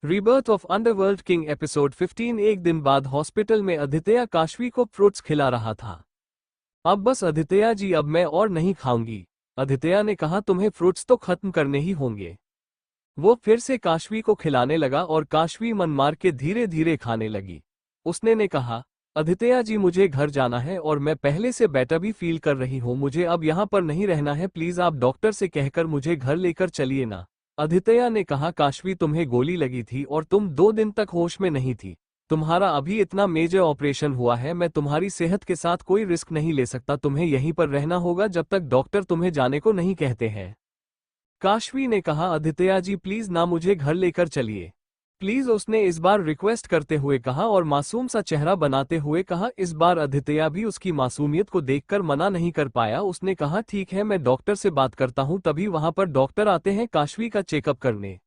Rebirth of underworld king episode 15। एक दिन बाद हॉस्पिटल में आदित्य काशवी को फ्रूट्स खिला रहा था। अब बस आदित्य जी, अब मैं और नहीं खाऊंगी। आदित्य ने कहा, तुम्हें फ्रूट्स तो खत्म करने ही होंगे। वो फिर से काशवी को खिलाने लगा और काशवी मन मार के धीरे धीरे खाने लगी। उसने ने कहा, आदित्य जी मुझे घर जाना है और मैं पहले से बेटर भी फील कर रही हूँ। मुझे अब यहाँ पर नहीं रहना है। प्लीज आप डॉक्टर से कहकर मुझे घर लेकर चलिए ना। आदित्य ने कहा, काशवी तुम्हें गोली लगी थी और तुम 2 दिन तक होश में नहीं थी। तुम्हारा अभी इतना मेजर ऑपरेशन हुआ है। मैं तुम्हारी सेहत के साथ कोई रिस्क नहीं ले सकता। तुम्हें यहीं पर रहना होगा जब तक डॉक्टर तुम्हें जाने को नहीं कहते हैं। काशवी ने कहा, आदित्य जी प्लीज ना, मुझे घर लेकर चलिए प्लीज। उसने इस बार रिक्वेस्ट करते हुए कहा और मासूम सा चेहरा बनाते हुए कहा। इस बार आदित्य भी उसकी मासूमियत को देखकर मना नहीं कर पाया। उसने कहा, ठीक है, मैं डॉक्टर से बात करता हूं। तभी वहां पर डॉक्टर आते हैं काशवी का चेकअप करने।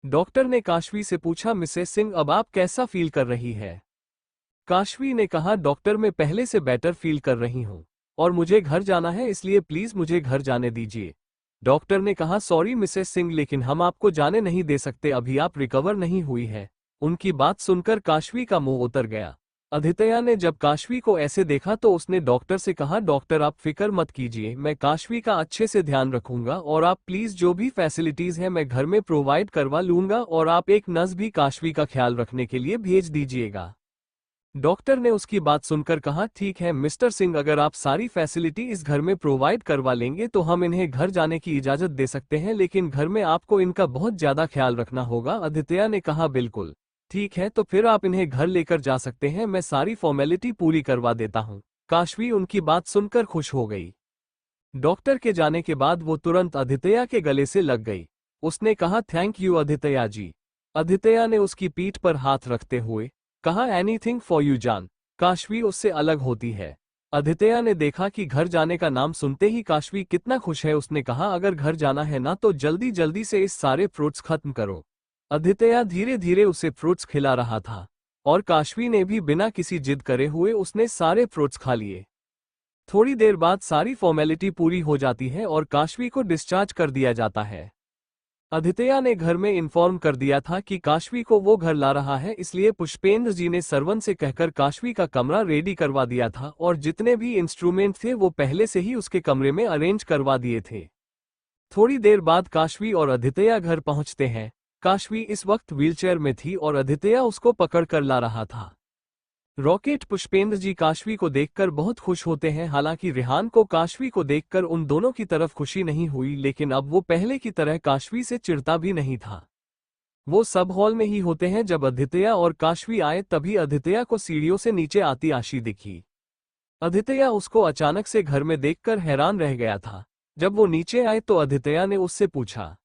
डॉक्टर ने काशवी से पूछा, मिसेस सिंह अब आप कैसा फील कर रही है? काशवी ने कहा, डॉक्टर मैं पहले से बेटर फील कर रही हूं और मुझे घर जाना है, इसलिए प्लीज मुझे घर जाने दीजिए। डॉक्टर ने कहा, सॉरी मिसेस सिंह, लेकिन हम आपको जाने नहीं दे सकते, अभी आप रिकवर नहीं हुई है। उनकी बात सुनकर काशवी का मुंह उतर गया। आदित्य ने जब काशवी को ऐसे देखा तो उसने डॉक्टर से कहा, डॉक्टर आप फिक्र मत कीजिए, मैं काशवी का अच्छे से ध्यान रखूंगा और आप प्लीज जो भी फैसिलिटीज है मैं घर में प्रोवाइड करवा लूंगा और आप एक नर्स भी काशवी का ख्याल रखने के लिए भेज दीजिएगा। डॉक्टर ने उसकी बात सुनकर कहा, ठीक है मिस्टर सिंह, अगर आप सारी फैसिलिटी इस घर में प्रोवाइड करवा लेंगे तो हम इन्हें घर जाने की इजाजत दे सकते हैं, लेकिन घर में आपको इनका बहुत ज्यादा ख्याल रखना होगा। आदित्य ने कहा, बिल्कुल ठीक है, तो फिर आप इन्हें घर लेकर जा सकते हैं, मैं सारी फॉर्मेलिटी पूरी करवा देता हूँ। काशवी उनकी बात सुनकर खुश हो गई। डॉक्टर के जाने के बाद वो तुरंत आदित्य के गले से लग गई। उसने कहा, थैंक यू आदित्य जी। आदित्य ने उसकी पीठ पर हाथ रखते हुए कहा, एनीथिंग फॉर यू जान। काशवी उससे अलग होती है। आदित्य ने देखा कि घर जाने का नाम सुनते ही काशवी कितना खुश है। उसने कहा, अगर घर जाना है ना तो जल्दी जल्दी से इस सारे फ्रूट्स खत्म करो। आदित्य धीरे धीरे उसे फ्रूट्स खिला रहा था और काशवी ने भी बिना किसी जिद करे हुए उसने सारे फ्रूट्स खा लिए। थोड़ी देर बाद सारी फॉर्मेलिटी पूरी हो जाती है और काशवी को डिस्चार्ज कर दिया जाता है। आदित्य ने घर में इन्फॉर्म कर दिया था कि काशवी को वो घर ला रहा है, इसलिए पुष्पेंद्र जी ने सर्वन से कहकर काशवी का कमरा रेडी करवा दिया था और जितने भी इंस्ट्रूमेंट थे वो पहले से ही उसके कमरे में अरेंज करवा दिए थे। थोड़ी देर बाद काशवी और आदित्य घर पहुंचते हैं। काशवी इस वक्त व्हीलचेयर में थी और आदित्य उसको पकड़ कर ला रहा था। रॉकेट पुष्पेंद्र जी काशवी को देखकर बहुत खुश होते हैं। हालांकि रेहान को काशवी को देखकर उन दोनों की तरफ खुशी नहीं हुई, लेकिन अब वो पहले की तरह काशवी से चिढ़ता भी नहीं था। वो सब हॉल में ही होते हैं। जब आदित्य और काशवी आए तभी आदित्य को सीढ़ियों से नीचे आती आशी दिखी। आदित्य उसको अचानक से घर में देखकर हैरान रह गया था। जब वो नीचे आए तो आदित्य ने उससे पूछा,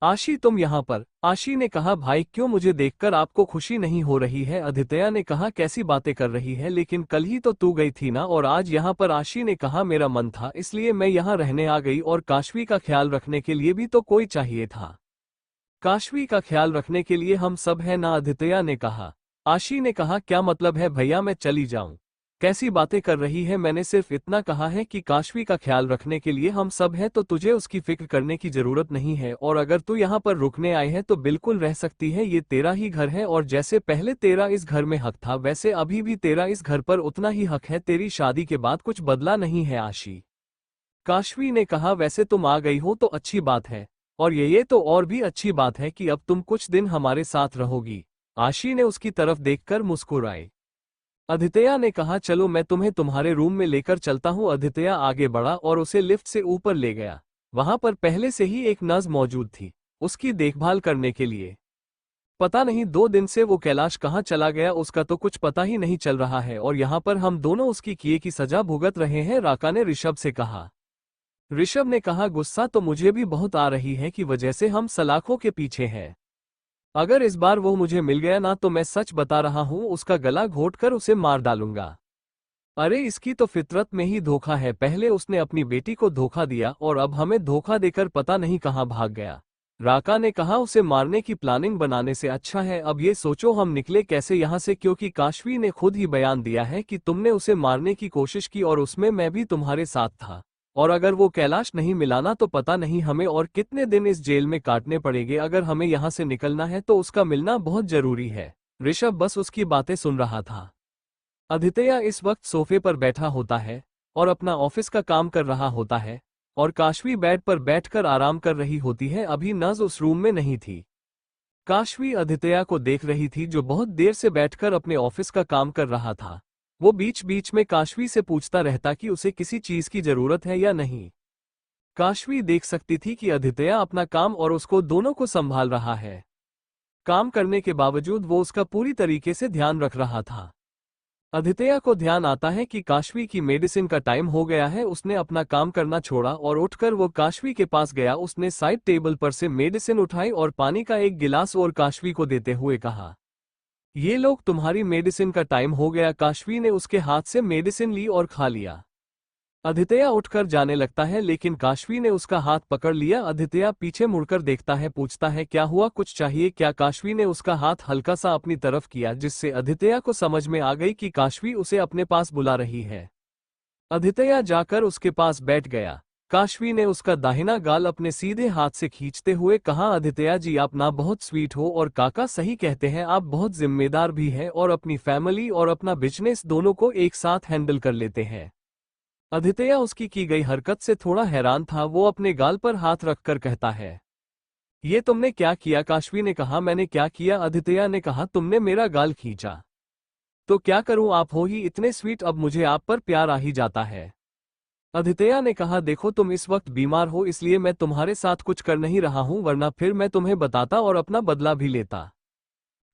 आशी तुम यहाँ पर? आशी ने कहा, भाई क्यों, मुझे देखकर आपको खुशी नहीं हो रही है? आदित्य ने कहा, कैसी बातें कर रही है, लेकिन कल ही तो तू गई थी ना और आज यहाँ पर। आशी ने कहा, मेरा मन था इसलिए मैं यहाँ रहने आ गई और काशवी का ख्याल रखने के लिए भी तो कोई चाहिए था। काशवी का ख्याल रखने के लिए हम सब है ना? आदित्य ने कहा। आशी ने कहा, क्या मतलब है भैया, मैं चली जाऊं? कैसी बातें कर रही है? मैंने सिर्फ इतना कहा है कि काशवी का ख्याल रखने के लिए हम सब हैं, तो तुझे उसकी फिक्र करने की जरूरत नहीं है। और अगर तू यहाँ पर रुकने आई है तो बिल्कुल रह सकती है, ये तेरा ही घर है और जैसे पहले तेरा इस घर में हक था वैसे अभी भी तेरा इस घर पर उतना ही हक है। तेरी शादी के बाद कुछ बदला नहीं है आशी। काशवी ने कहा, वैसे तुम आ गई हो तो अच्छी बात है और ये तो और भी अच्छी बात है कि अब तुम कुछ दिन हमारे साथ रहोगी। आशी ने उसकी तरफ देखकर मुस्कुराई। आदित्य ने कहा, चलो मैं तुम्हें तुम्हारे रूम में लेकर चलता हूँ। आदित्य आगे बढ़ा और उसे लिफ्ट से ऊपर ले गया। वहां पर पहले से ही एक नर्स मौजूद थी उसकी देखभाल करने के लिए। पता नहीं 2 दिन से वो कैलाश कहाँ चला गया, उसका तो कुछ पता ही नहीं चल रहा है और यहाँ पर हम दोनों उसकी किए की सजा भुगत रहे हैं। राका ने ऋषभ से कहा। ऋषभ ने कहा, गुस्सा तो मुझे भी बहुत आ रही है कि वजह से हम सलाखों के पीछे हैं। अगर इस बार वो मुझे मिल गया ना तो मैं सच बता रहा हूँ, उसका गला घोंटकर उसे मार डालूंगा। अरे इसकी तो फितरत में ही धोखा है, पहले उसने अपनी बेटी को धोखा दिया और अब हमें धोखा देकर पता नहीं कहाँ भाग गया। राका ने कहा, उसे मारने की प्लानिंग बनाने से अच्छा है अब ये सोचो हम निकले कैसे यहाँ से, क्योंकि काशवी ने खुद ही बयान दिया है कि तुमने उसे मारने की कोशिश की और उसमें मैं भी तुम्हारे साथ था। और अगर वो कैलाश नहीं मिलाना तो पता नहीं हमें और कितने दिन इस जेल में काटने पड़ेंगे। अगर हमें यहाँ से निकलना है तो उसका मिलना बहुत जरूरी है। ऋषभ बस उसकी बातें सुन रहा था। आदित्य इस वक्त सोफे पर बैठा होता है और अपना ऑफिस का काम कर रहा होता है और काशवी बेड पर बैठकर आराम कर रही होती है। अभी नज उस रूम में नहीं थी। काशवी आदित्य को देख रही थी जो बहुत देर से बैठकर अपने ऑफिस का काम कर रहा था। वो बीच बीच में काशवी से पूछता रहता कि उसे किसी चीज की जरूरत है या नहीं। काशवी देख सकती थी कि आदित्य अपना काम और उसको दोनों को संभाल रहा है। काम करने के बावजूद वो उसका पूरी तरीके से ध्यान रख रहा था। आदित्य को ध्यान आता है कि काशवी की मेडिसिन का टाइम हो गया है। उसने अपना काम करना छोड़ा और उठकर वो काशवी के पास गया। उसने साइड टेबल पर से मेडिसिन उठाई और पानी का एक गिलास और काशवी को देते हुए कहा, ये लोग तुम्हारी मेडिसिन का टाइम हो गया। काशवी ने उसके हाथ से मेडिसिन ली और खा लिया। आदित्य उठकर जाने लगता है लेकिन काशवी ने उसका हाथ पकड़ लिया। आदित्य पीछे मुड़कर देखता है, पूछता है क्या हुआ, कुछ चाहिए क्या? काशवी ने उसका हाथ हल्का सा अपनी तरफ किया जिससे आदित्य को समझ में आ गई कि काशवी उसे अपने पास बुला रही है। आदित्य जाकर उसके पास बैठ गया। काशवी ने उसका दाहिना गाल अपने सीधे हाथ से खींचते हुए कहा, आदित्य जी आप ना बहुत स्वीट हो और काका सही कहते हैं, आप बहुत जिम्मेदार भी हैं और अपनी फैमिली और अपना बिजनेस दोनों को एक साथ हैंडल कर लेते हैं। आदित्य उसकी की गई हरकत से थोड़ा हैरान था। वो अपने गाल पर हाथ रखकर कहता है, ये तुमने क्या किया? काशवी ने कहा, मैंने क्या किया? आदित्य ने कहा, तुमने मेरा गाल खींचा। तो क्या करूं, आप हो ही इतने स्वीट, अब मुझे आप पर प्यार आ ही जाता है। आदित्य ने कहा, देखो तुम इस वक्त बीमार हो इसलिए मैं तुम्हारे साथ कुछ कर नहीं रहा हूं, वरना फिर मैं तुम्हें बताता और अपना बदला भी लेता।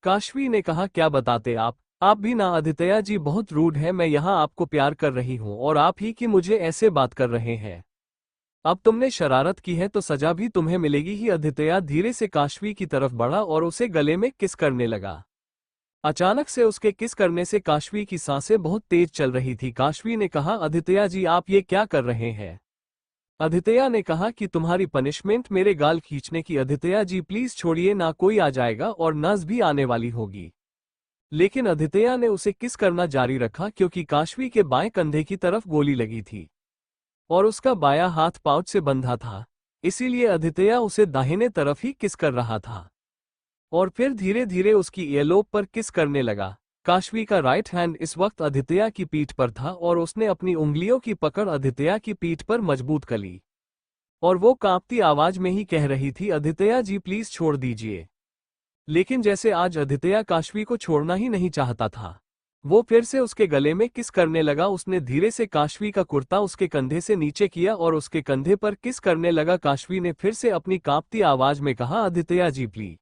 काशवी ने कहा, क्या बताते आप भी ना। आदित्य जी बहुत रूड है, मैं यहाँ आपको प्यार कर रही हूँ और आप ही की मुझे ऐसे बात कर रहे हैं। अब तुमने शरारत की है तो सजा भी तुम्हें मिलेगी ही। आदित्य धीरे से काशवी की तरफ बढ़ा और उसे गले में किस करने लगा। अचानक से उसके किस करने से काशवी की सांसें बहुत तेज चल रही थी। काशवी ने कहा, आदित्य जी आप ये क्या कर रहे हैं? आदित्य ने कहा कि तुम्हारी पनिशमेंट मेरे गाल खींचने की। आदित्य जी प्लीज छोड़िए ना, कोई आ जाएगा और नस भी आने वाली होगी। लेकिन आदित्य ने उसे किस करना जारी रखा क्योंकि काशवी के बाएं कंधे की तरफ गोली लगी थी और उसका बायां हाथ पाउच से बंधा था, इसीलिए आदित्य उसे दाहिने तरफ ही किस कर रहा था और फिर धीरे धीरे उसकी ईयरलोब पर किस करने लगा। काशवी का राइट हैंड इस वक्त आदित्य की पीठ पर था और उसने अपनी उंगलियों की पकड़ आदित्य की पीठ पर मजबूत कर ली और वो कांपती आवाज में ही कह रही थी, आदित्य जी प्लीज छोड़ दीजिए। लेकिन जैसे आज आदित्य काशवी को छोड़ना ही नहीं चाहता था, वो फिर से उसके गले में किस करने लगा। उसने धीरे से काशवी का कुर्ता उसके कंधे से नीचे किया और उसके कंधे पर किस करने लगा। काशवी ने फिर से अपनी कांपती आवाज में कहा, आदित्य जी प्लीज।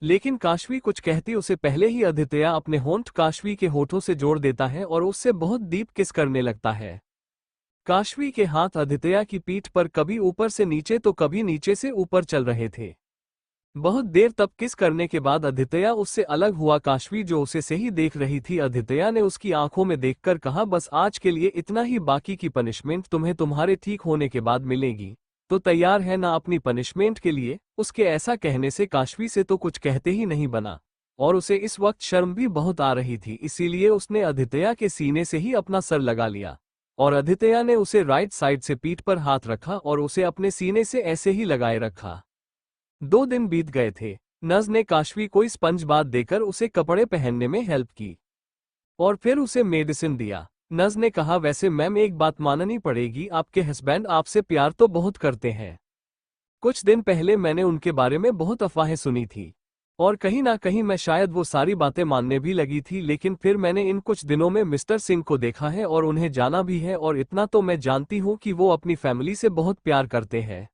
लेकिन काशवी कुछ कहती उसे पहले ही आदित्य अपने होंठ काशवी के होठों से जोड़ देता है और उससे बहुत डीप किस करने लगता है। काशवी के हाथ आदित्य की पीठ पर कभी ऊपर से नीचे तो कभी नीचे से ऊपर चल रहे थे। बहुत देर तक किस करने के बाद आदित्य उससे अलग हुआ। काशवी जो उसे से ही देख रही थी, आदित्य ने उसकी आंखों में देखकर कहा, बस आज के लिए इतना ही, बाकी की पनिशमेंट तुम्हें तुम्हारे ठीक होने के बाद मिलेगी। तो तैयार है ना अपनी पनिशमेंट के लिए? उसके ऐसा कहने से काशवी से तो कुछ कहते ही नहीं बना और उसे इस वक्त शर्म भी बहुत आ रही थी, इसीलिए उसने आदित्य के सीने से ही अपना सर लगा लिया और आदित्य ने उसे राइट साइड से पीठ पर हाथ रखा और उसे अपने सीने से ऐसे ही लगाए रखा। 2 दिन बीत गए थे। नज ने काशवी को स्पंज बाथ देकर उसे कपड़े पहनने में हेल्प की और फिर उसे मेडिसिन दिया। नज ने कहा, वैसे मैम एक बात माननी पड़ेगी, आपके हस्बैंड आपसे प्यार तो बहुत करते हैं। कुछ दिन पहले मैंने उनके बारे में बहुत अफवाहें सुनी थी और कहीं ना कहीं मैं शायद वो सारी बातें मानने भी लगी थी, लेकिन फिर मैंने इन कुछ दिनों में मिस्टर सिंह को देखा है और उन्हें जाना भी है और इतना तो मैं जानती हूँ कि वो अपनी फैमिली से बहुत प्यार करते हैं,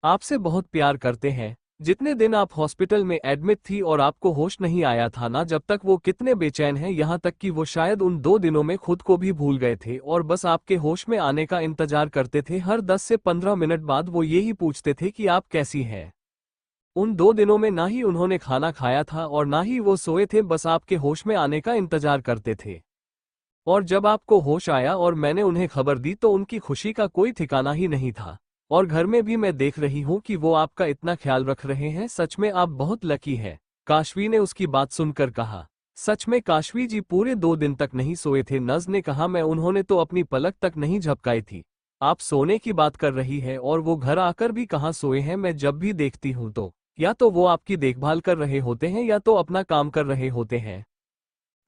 आपसे बहुत प्यार करते हैं। जितने दिन आप हॉस्पिटल में एडमिट थी और आपको होश नहीं आया था ना, जब तक वो कितने बेचैन हैं, यहाँ तक कि वो शायद उन 2 दिनों में खुद को भी भूल गए थे और बस आपके होश में आने का इंतजार करते थे। हर 10 से 15 मिनट बाद वो यही पूछते थे कि आप कैसी हैं। उन 2 दिनों में ना ही उन्होंने खाना खाया था और ना ही वो सोए थे, बस आपके होश में आने का इंतजार करते थे। और जब आपको होश आया और मैंने उन्हें खबर दी तो उनकी खुशी का कोई ठिकाना ही नहीं था और घर में भी मैं देख रही हूँ कि वो आपका इतना ख्याल रख रहे हैं, सच में आप बहुत लकी हैं। काशवी ने उसकी बात सुनकर कहा। सच में काशवी जी पूरे 2 दिन तक नहीं सोए थे। नज ने कहा, मैं उन्होंने तो अपनी पलक तक नहीं झपकाई थी आप सोने की बात कर रही है और वो घर आकर भी कहाँ सोए हैं। मैं जब भी देखती हूँ तो या तो वो आपकी देखभाल कर रहे होते हैं या तो अपना काम कर रहे होते हैं।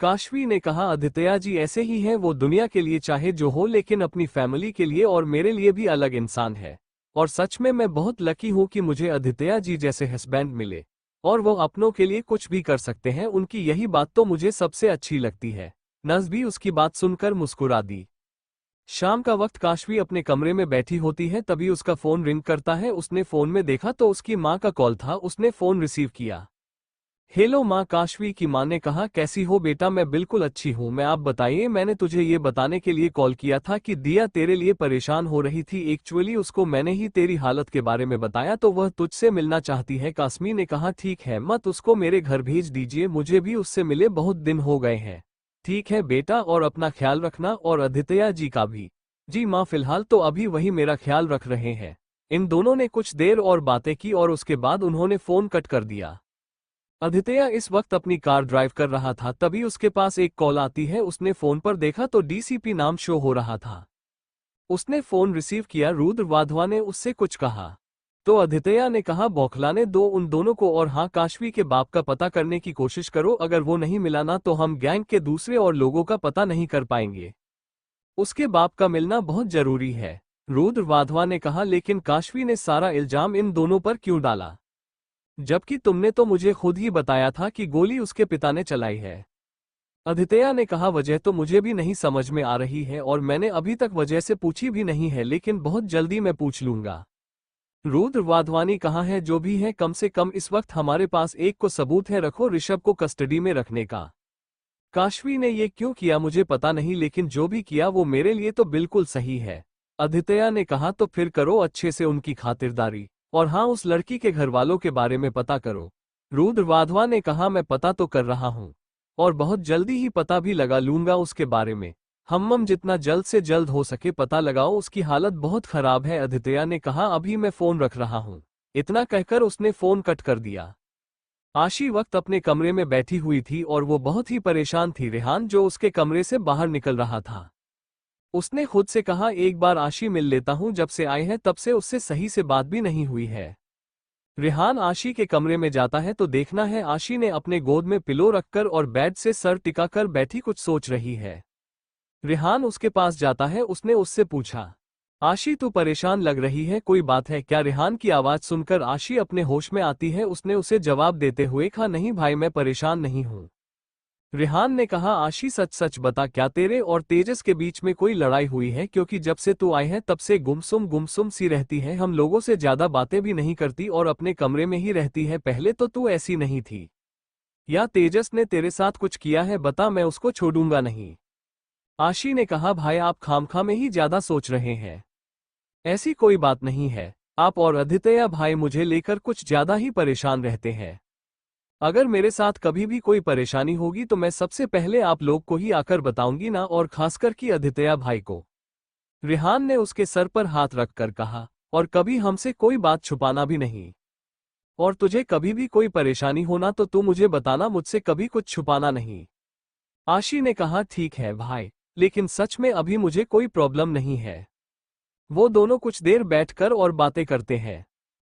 काशवी ने कहा, आदित्य जी ऐसे ही हैं, वो दुनिया के लिए चाहे जो हो लेकिन अपनी फैमिली के लिए और मेरे लिए भी अलग इंसान है। और सच में मैं बहुत लकी हूँ कि मुझे आदित्य जी जैसे हस्बैंड मिले और वो अपनों के लिए कुछ भी कर सकते हैं। उनकी यही बात तो मुझे सबसे अच्छी लगती है। नज़ भी उसकी बात सुनकर मुस्कुरा दी। शाम का वक्त काशवी अपने कमरे में बैठी होती है, तभी उसका फोन रिंग करता है। उसने फोन में देखा तो उसकी माँ का कॉल था। उसने फोन रिसीव किया। हेलो माँ, काशवी की माँ ने कहा, कैसी हो बेटा? मैं बिल्कुल अच्छी हूँ। मैं आप बताइए, मैंने तुझे ये बताने के लिए कॉल किया था कि दिया तेरे लिए परेशान हो रही थी। एक्चुअली उसको मैंने ही तेरी हालत के बारे में बताया तो वह तुझसे मिलना चाहती है। कासमी ने कहा, ठीक है मत उसको मेरे घर भेज दीजिए, मुझे भी उससे मिले बहुत दिन हो गए हैं। ठीक है बेटा, और अपना ख्याल रखना और आदित्य जी का भी। जी माँ, फिलहाल तो अभी वही मेरा ख्याल रख रहे हैं। इन दोनों ने कुछ देर और बातें की और उसके बाद उन्होंने फोन कट कर दिया। आदित्य इस वक्त अपनी कार ड्राइव कर रहा था, तभी उसके पास एक कॉल आती है। उसने फोन पर देखा तो डीसीपी नाम शो हो रहा था। उसने फोन रिसीव किया। रुद्र वाधवा ने उससे कुछ कहा तो आदित्य ने कहा, बौखलाने दो उन दोनों को और हाँ, काशवी के बाप का पता करने की कोशिश करो। अगर वो नहीं मिला ना तो हम गैंग के दूसरे और लोगों का पता नहीं कर पाएंगे। उसके बाप का मिलना बहुत जरूरी है। रुद्र वाधवा ने कहा, लेकिन काशवी ने सारा इल्जाम इन दोनों पर क्यों डाला, जबकि तुमने तो मुझे खुद ही बताया था कि गोली उसके पिता ने चलाई है। आदित्य ने कहा, वजह तो मुझे भी नहीं समझ में आ रही है और मैंने अभी तक वजह से पूछी भी नहीं है, लेकिन बहुत जल्दी मैं पूछ लूंगा। रुद्र वाधवानी कहाँ है? जो भी है, कम से कम इस वक्त हमारे पास एक को सबूत है। रखो ऋषभ को कस्टडी में रखने का। काशवी ने ये क्यों किया मुझे पता नहीं, लेकिन जो भी किया वो मेरे लिए तो बिल्कुल सही है। आदित्य ने कहा, तो फिर करो अच्छे से उनकी खातिरदारी और हाँ, उस लड़की के घर वालों के बारे में पता करो। रुद्र वाधवा ने कहा, मैं पता तो कर रहा हूँ और बहुत जल्दी ही पता भी लगा लूंगा उसके बारे में। हम जितना जल्द से जल्द हो सके पता लगाओ, उसकी हालत बहुत खराब है। आदित्य ने कहा, अभी मैं फोन रख रहा हूँ। इतना कहकर उसने फोन कट कर दिया। आशी वक्त अपने कमरे में बैठी हुई थी और वो बहुत ही परेशान थी। रेहान जो उसके कमरे से बाहर निकल रहा था, उसने खुद से कहा, एक बार आशी मिल लेता हूं। जब से आए हैं तब से उससे सही से बात भी नहीं हुई है। रेहान आशी के कमरे में जाता है तो देखना है आशी ने अपने गोद में पिलो रखकर और बेड से सर टिकाकर बैठी कुछ सोच रही है। रेहान उसके पास जाता है। उसने उससे पूछा, आशी तू परेशान लग रही है, कोई बात है क्या? रेहान की आवाज सुनकर आशी अपने होश में आती है। उसने उसे जवाब देते हुए कहा, नहीं भाई, मैं परेशान नहीं हूँ। रेहान ने कहा, आशी सच सच बता, क्या तेरे और तेजस के बीच में कोई लड़ाई हुई है? क्योंकि जब से तू आई है तब से गुमसुम सी रहती है, हम लोगों से ज्यादा बातें भी नहीं करती और अपने कमरे में ही रहती है। पहले तो तू ऐसी नहीं थी। या तेजस ने तेरे साथ कुछ किया है? बता, मैं उसको छोड़ूंगा नहीं। आशी ने कहा, भाई आप खामखा में ही ज्यादा सोच रहे हैं। ऐसी कोई बात नहीं है। आप और आदित्य भाई मुझे लेकर कुछ ज्यादा ही परेशान रहते हैं। अगर मेरे साथ कभी भी कोई परेशानी होगी तो मैं सबसे पहले आप लोग को ही आकर बताऊंगी ना, और खासकर कि आदित्य भाई को। रेहान ने उसके सर पर हाथ रखकर कहा, और कभी हमसे कोई बात छुपाना भी नहीं। और तुझे कभी भी कोई परेशानी होना तो तू मुझे बताना, मुझसे कभी कुछ छुपाना नहीं। आशी ने कहा, ठीक है भाई, लेकिन सच में अभी मुझे कोई प्रॉब्लम नहीं है। वो दोनों कुछ देर बैठकर और बातें करते हैं।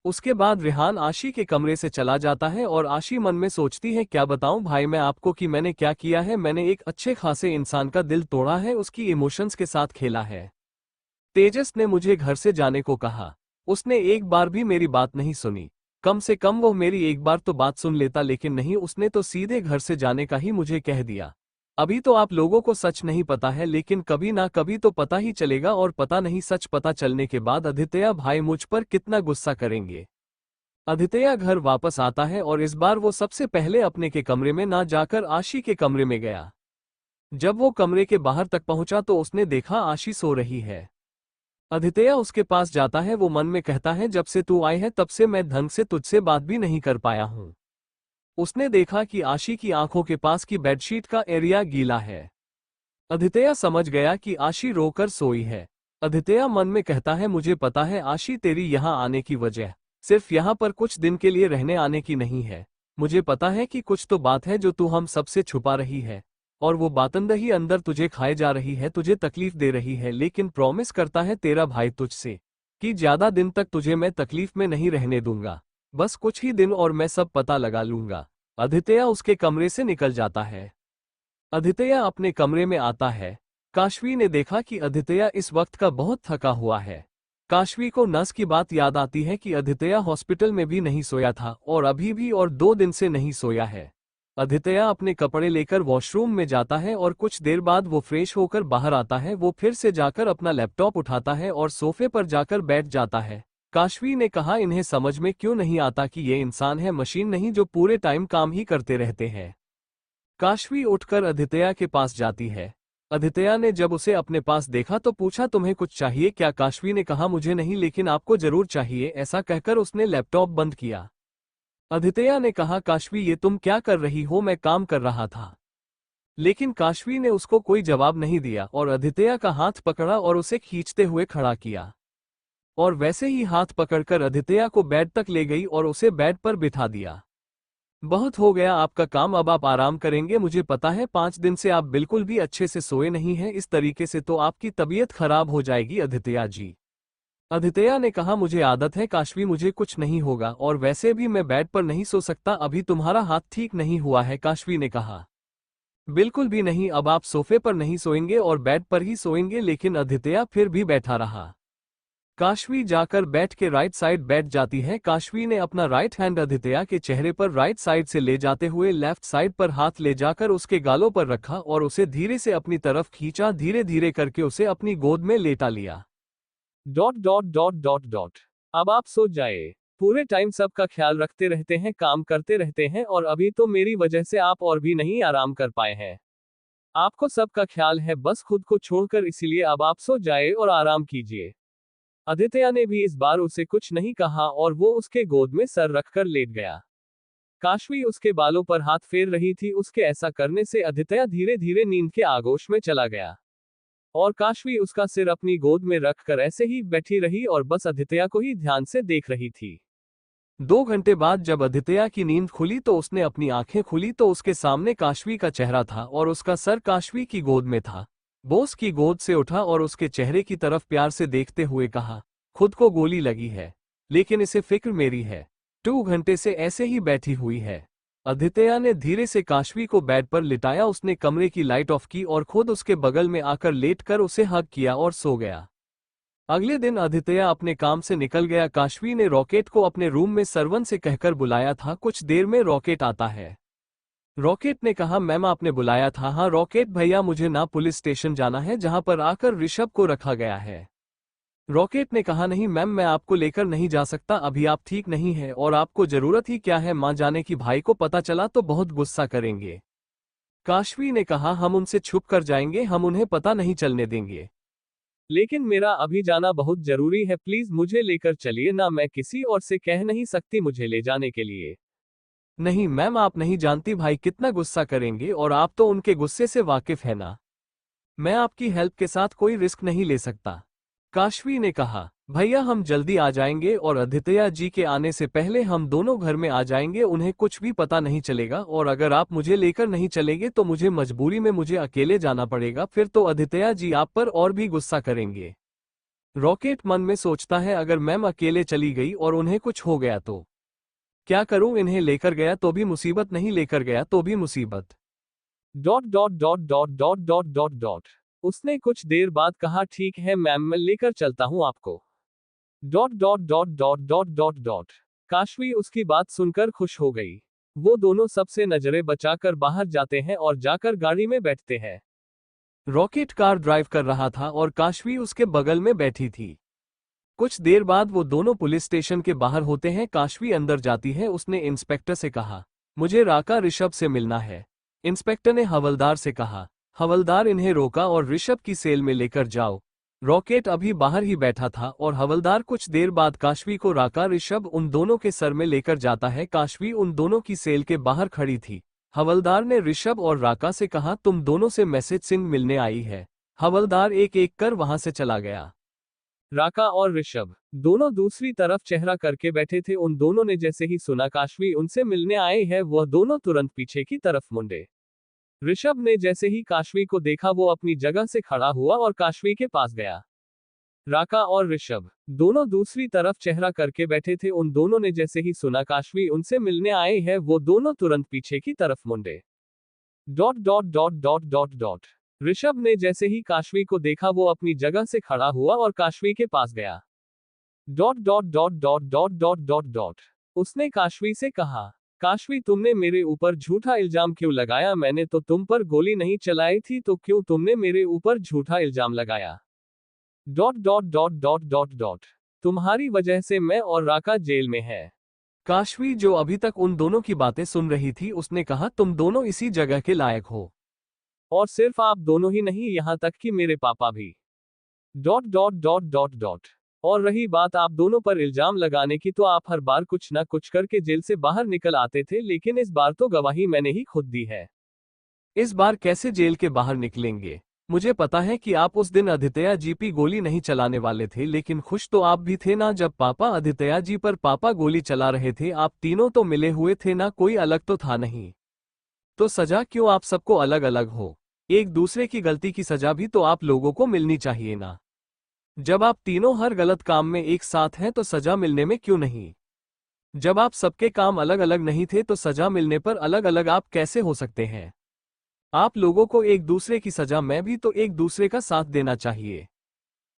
उसके बाद रेहान आशी के कमरे से चला जाता है और आशी मन में सोचती है, क्या बताऊं भाई मैं आपको कि मैंने क्या किया है। मैंने एक अच्छे खासे इंसान का दिल तोड़ा है, उसकी इमोशंस के साथ खेला है। तेजस ने मुझे घर से जाने को कहा। उसने एक बार भी मेरी बात नहीं सुनी। कम से कम वो मेरी एक बार तो बात सुन लेता, लेकिन नहीं, उसने तो सीधे घर से जाने का ही मुझे कह दिया। अभी तो आप लोगों को सच नहीं पता है, लेकिन कभी ना कभी तो पता ही चलेगा, और पता नहीं सच पता चलने के बाद आदित्य भाई मुझ पर कितना गुस्सा करेंगे। आदित्य घर वापस आता है और इस बार वो सबसे पहले अपने के कमरे में ना जाकर आशी के कमरे में गया। जब वो कमरे के बाहर तक पहुंचा तो उसने देखा आशी सो रही है। आदित्य उसके पास जाता है। वो मन में कहता है, जब से तू आई है तब से मैं ढंग से तुझसे बात भी नहीं कर पाया हूं। उसने देखा कि आशी की आंखों के पास की बेडशीट का एरिया गीला है। आदित्य समझ गया कि आशी रोकर सोई है। आदित्य मन में कहता है, मुझे पता है आशी, तेरी यहाँ आने की वजह सिर्फ यहाँ पर कुछ दिन के लिए रहने आने की नहीं है। मुझे पता है कि कुछ तो बात है जो तू हम सबसे छुपा रही है। और वो बातंदही अंदर तुझे खाए जा रही है, तुझे तकलीफ दे रही है, लेकिन प्रॉमिस करता है तेरा भाई तुझसे कि ज्यादा दिन तक तुझे मैं तकलीफ में नहीं रहने दूंगा, बस कुछ ही दिन और मैं सब पता लगा लूंगा। आदित्य उसके कमरे से निकल जाता है। आदित्य अपने कमरे में आता है। काशवी ने देखा कि आदित्य इस वक्त का बहुत थका हुआ है। काशवी को नस की बात याद आती है कि आदित्य हॉस्पिटल में भी नहीं सोया था और अभी भी और 2 दिन से नहीं सोया है। आदित्य अपने कपड़े लेकर वॉशरूम में जाता है और कुछ देर बाद वो फ्रेश होकर बाहर आता है। वो फिर से जाकर अपना लैपटॉप उठाता है और सोफे पर जाकर बैठ जाता है। काशवी ने कहा, इन्हें समझ में क्यों नहीं आता कि ये इंसान है, मशीन नहीं जो पूरे टाइम काम ही करते रहते हैं। काशवी उठकर आदित्य के पास जाती है। आदित्य ने जब उसे अपने पास देखा तो पूछा, तुम्हें कुछ चाहिए क्या? काशवी ने कहा, मुझे नहीं, लेकिन आपको जरूर चाहिए। ऐसा कहकर उसने लैपटॉप बंद किया। आदित्य ने कहा, काशवी ये तुम क्या कर रही हो? मैं काम कर रहा था। लेकिन काशवी ने उसको कोई जवाब नहीं दिया और आदित्य का हाथ पकड़ा और उसे खींचते हुए खड़ा किया। और वैसे ही हाथ पकड़कर आदित्य को बेड तक ले गई और उसे बेड पर बिठा दिया। बहुत हो गया आपका काम, अब आप आराम करेंगे। मुझे पता है 5 दिन से आप बिल्कुल भी अच्छे से सोए नहीं हैं, इस तरीके से तो आपकी तबीयत खराब हो जाएगी आदित्य जी। आदित्य ने कहा, मुझे आदत है काशवी, मुझे कुछ नहीं होगा, और वैसे भी मैं बेड पर नहीं सो सकता, अभी तुम्हारा हाथ ठीक नहीं हुआ है। काशवी ने कहा, बिल्कुल भी नहीं, अब आप सोफे पर नहीं सोएंगे और बेड पर ही सोएंगे। लेकिन आदित्य फिर भी बैठा रहा। काशवी जाकर बैठ के राइट साइड बैठ जाती है। काशवी ने अपना राइट हैंड आदित्य के चेहरे पर राइट साइड से ले जाते हुए लेफ्ट साइड पर हाथ ले जाकर उसके गालों पर रखा और उसे धीरे से अपनी तरफ खींचा। धीरे धीरे करके उसे अपनी गोद में लेटा लिया। Dot dot dot dot dot अब आप सो जाए। पूरे टाइम सबका ख्याल रखते रहते हैं, काम करते रहते हैं, और अभी तो मेरी वजह से आप और भी नहीं आराम कर पाए हैं। आपको सबका ख्याल है, बस खुद को छोड़कर, इसीलिए अब आप सो जाए और आराम कीजिए। आदित्य ने भी इस बार उसे कुछ नहीं कहा और वो उसके गोद में सर रखकर लेट गया। काशवी उसके बालों पर हाथ फेर रही थी। उसके ऐसा करने से आदित्य धीरे धीरे नींद के आगोश में चला गया और काशवी उसका सिर अपनी गोद में रखकर ऐसे ही बैठी रही और बस आदित्य को ही ध्यान से देख रही थी। 2 घंटे बाद जब आदित्य की नींद खुली तो उसने अपनी आंखें खुली तो उसके सामने काशवी का चेहरा था और उसका सर काशवी की गोद में था। वो उसकी गोद से उठा और उसके चेहरे की तरफ प्यार से देखते हुए कहा, खुद को गोली लगी है, लेकिन इसे फिक्र मेरी है। 2 घंटे से ऐसे ही बैठी हुई है। आदित्य ने धीरे से काशवी को बेड पर लिटाया। उसने कमरे की लाइट ऑफ की और खुद उसके बगल में आकर लेटकर उसे हग किया और सो गया। अगले दिन आदित्य अपने काम से निकल गया। काशवी ने रॉकेट को अपने रूम में सर्वन से कहकर बुलाया था। कुछ देर में रॉकेट आता है। रॉकेट ने कहा, मैम आपने बुलाया था? हाँ रॉकेट भैया, मुझे ना पुलिस स्टेशन जाना है जहां पर आकर ऋषभ को रखा गया है। रॉकेट ने कहा, नहीं मैम, मैं आपको लेकर नहीं जा सकता, अभी आप ठीक नहीं है और आपको जरूरत ही क्या है मां जाने की, भाई को पता चला तो बहुत गुस्सा करेंगे। काशवी ने कहा, हम उनसे छुप कर जाएंगे, हम उन्हें पता नहीं चलने देंगे। लेकिन मेरा अभी जाना बहुत जरूरी है, प्लीज मुझे लेकर चलिए ना, मैं किसी और से कह नहीं सकती मुझे ले जाने के लिए। नहीं मैम, आप नहीं जानती भाई कितना गुस्सा करेंगे और आप तो उनके गुस्से से वाकिफ है ना। मैं आपकी हेल्प के साथ कोई रिस्क नहीं ले सकता। काशवी ने कहा, भैया हम जल्दी आ जाएंगे और आदित्य जी के आने से पहले हम दोनों घर में आ जाएंगे, उन्हें कुछ भी पता नहीं चलेगा, और अगर आप मुझे लेकर नहीं चलेंगे तो मुझे मजबूरी में मुझे अकेले जाना पड़ेगा, फिर तो आदित्य जी आप पर और भी गुस्सा करेंगे। रॉकेट मन में सोचता है, अगर मैम अकेले चली गई और उन्हें कुछ हो गया तो क्या करूं, इन्हें लेकर गया तो भी मुसीबत, नहीं लेकर गया तो भी मुसीबत। Dot dot dot dot dot dot dot dot उसने कुछ देर बाद कहा, ठीक है मैम, मैं लेकर चलता हूं आपको। Dot dot dot dot dot dot dot Kashvi उसकी बात सुनकर खुश हो गई। वो दोनों सबसे नजरें बचाकर बाहर जाते हैं और जाकर गाड़ी में बैठते हैं। रॉकेट कार ड्राइव कर रहा था और काशवी उसके बगल में बैठी थी। कुछ देर बाद वो दोनों पुलिस स्टेशन के बाहर होते हैं। काशवी अंदर जाती है। उसने इंस्पेक्टर से कहा, मुझे राका ऋषभ से मिलना है। इंस्पेक्टर ने हवलदार से कहा। हवलदार इन्हें रोका और ऋषभ की सेल में लेकर जाओ। रॉकेट अभी बाहर ही बैठा था और हवलदार कुछ देर बाद काशवी को राका ऋषभ उन दोनों के सर में लेकर जाता है। काशवी उन दोनों की सेल के बाहर खड़ी थी। हवलदार ने ऋषभ और राका से कहा, तुम दोनों से मैसेज सिंह मिलने आई है। हवलदार एक एक कर वहां से चला गया। राका और ऋषभ दोनों दूसरी तरफ चेहरा करके बैठे थे। उन दोनों ने जैसे ही सुना काशवी उनसे मिलने आए हैं, वह दोनों तुरंत पीछे की तरफ मुंडे। ऋषभ ने जैसे ही काशवी को देखा वो अपनी जगह से खड़ा हुआ और काशवी के पास गया। राका और ऋषभ दोनों दूसरी तरफ चेहरा करके बैठे थे। उन दोनों ने जैसे ही सुना काशवी उनसे मिलने आए हैं, वो दोनों तुरंत पीछे की तरफ मुंडे। Dot dot dot dot dot dot Rishabh ने जैसे ही काशवी को देखा वो अपनी जगह से खड़ा हुआ और काशवी के पास गया। Dot dot dot dot dot dot dot dot उसने काशवी से कहा, काशवी तुमने मेरे ऊपर झूठा इल्जाम क्यों लगाया? मैंने तो तुम पर गोली नहीं चलाई थी, तो क्यों तुमने मेरे ऊपर झूठा इल्जाम लगाया? Dot dot dot dot dot dot तुम्हारी वजह से मैं और राका जेल में है। काशवी जो अभी तक उन दोनों की बातें सुन रही थी उसने कहा, तुम दोनों इसी जगह के लायक हो, और सिर्फ आप दोनों ही नहीं, यहां तक कि मेरे पापा भी। Dot dot dot dot dot और रही बात आप दोनों पर इल्जाम लगाने की, तो आप हर बार कुछ ना कुछ करके जेल से बाहर निकल आते थे, लेकिन इस बार तो गवाही मैंने ही खुद दी है। इस बार कैसे जेल के बाहर निकलेंगे? मुझे पता है कि आप उस दिन आदित्य जी पर गोली नहीं चलाने वाले थे, लेकिन खुश तो आप भी थे ना जब पापा आदित्य जी पर गोली चला रहे थे। आप तीनों तो मिले हुए थे ना, कोई अलग तो था नहीं। तो सजा क्यों आप सबको अलग अलग हो? एक दूसरे की गलती की सजा भी तो आप लोगों को मिलनी चाहिए ना। जब आप तीनों हर गलत काम में एक साथ हैं तो सजा मिलने में क्यों नहीं? जब आप सबके काम अलग अलग नहीं थे तो सजा मिलने पर अलग अलग आप कैसे हो सकते हैं? आप लोगों को एक दूसरे की सजा में भी तो एक दूसरे का साथ देना चाहिए।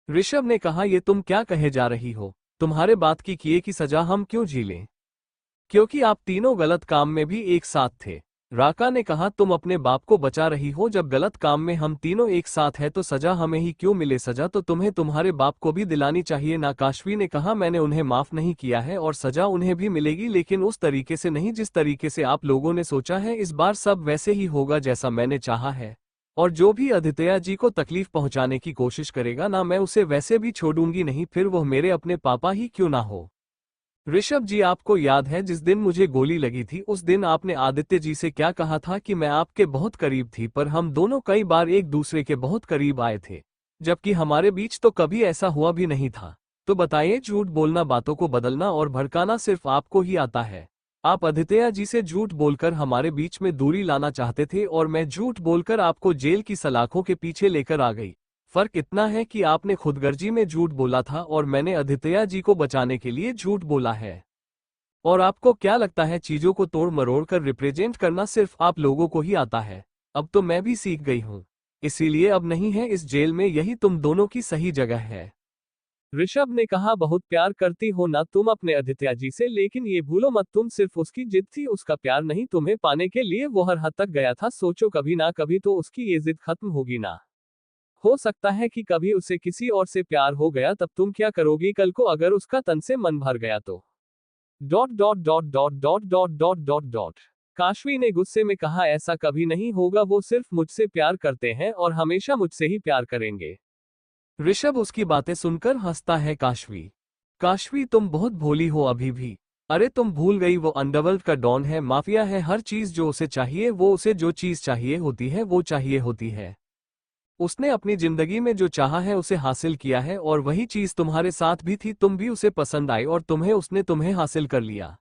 ऋषभ ने कहा, ये तुम क्या कहे जा रही हो? तुम्हारे बात की किए की सजा हम क्यों झेलें? क्योंकि आप तीनों गलत काम में भी एक साथ थे। राका ने कहा, तुम अपने बाप को बचा रही हो, जब गलत काम में हम तीनों एक साथ हैं तो सजा हमें ही क्यों मिले? सजा तो तुम्हें तुम्हारे बाप को भी दिलानी चाहिए ना। काशवी ने कहा, मैंने उन्हें माफ नहीं किया है और सजा उन्हें भी मिलेगी, लेकिन उस तरीके से नहीं जिस तरीके से आप लोगों ने सोचा है। इस बार सब वैसे ही होगा जैसा मैंने चाहा है, और जो भी आदित्य जी को तकलीफ पहुंचाने की कोशिश करेगा ना, मैं उसे वैसे भी छोड़ूंगी नहीं, फिर वह मेरे अपने पापा ही क्यों ना हो। ऋषभ जी, आपको याद है जिस दिन मुझे गोली लगी थी उस दिन आपने आदित्य जी से क्या कहा था कि मैं आपके बहुत करीब थी, पर हम दोनों कई बार एक दूसरे के बहुत करीब आए थे, जबकि हमारे बीच तो कभी ऐसा हुआ भी नहीं था। तो बताइए, झूठ बोलना, बातों को बदलना और भड़काना सिर्फ आपको ही आता है। आप आदित्य जी से झूठ बोलकर हमारे बीच में दूरी लाना चाहते थे और मैं झूठ बोलकर आपको जेल की सलाखों के पीछे लेकर आ गई। फर्क इतना है कि आपने खुदगर्जी में झूठ बोला था और मैंने आदित्य जी को बचाने के लिए झूठ बोला है। और आपको क्या लगता है चीजों को तोड़ मरोड़ कर रिप्रेजेंट करना सिर्फ आप लोगों को ही आता है? अब तो मैं भी सीख गई हूँ, इसीलिए अब नहीं है इस जेल में, यही तुम दोनों की सही जगह है। ऋषभ ने कहा, बहुत प्यार करती हो ना तुम अपने आदित्य जी से, लेकिन ये भूलो मत तुम सिर्फ उसकी जिद थी, उसका प्यार नहीं। तुम्हें पाने के लिए वो हर हद तक गया था। सोचो, कभी ना कभी तो उसकी ये जिद खत्म होगी ना। हो सकता है कि कभी उसे किसी और से प्यार हो गया, तब तुम क्या करोगी कल को अगर उसका तन से मन भर गया तो? Dot dot dot dot dot dot dot dot dot Kashvi ने गुस्से में कहा, ऐसा कभी नहीं होगा, वो सिर्फ मुझसे प्यार करते हैं और हमेशा मुझसे ही प्यार करेंगे। ऋषभ उसकी बातें सुनकर हंसता है। काशवी, काशवी तुम बहुत भोली हो अभी भी। अरे तुम भूल गई, वो अंडरवर्ल्ड का डॉन है, माफिया है। हर चीज जो उसे चाहिए, वो उसे जो चीज चाहिए होती है वो चाहिए होती है। उसने अपनी जिंदगी में जो चाहा है उसे हासिल किया है, और वही चीज तुम्हारे साथ भी थी। तुम भी उसे पसंद आई और उसने तुम्हें हासिल कर लिया।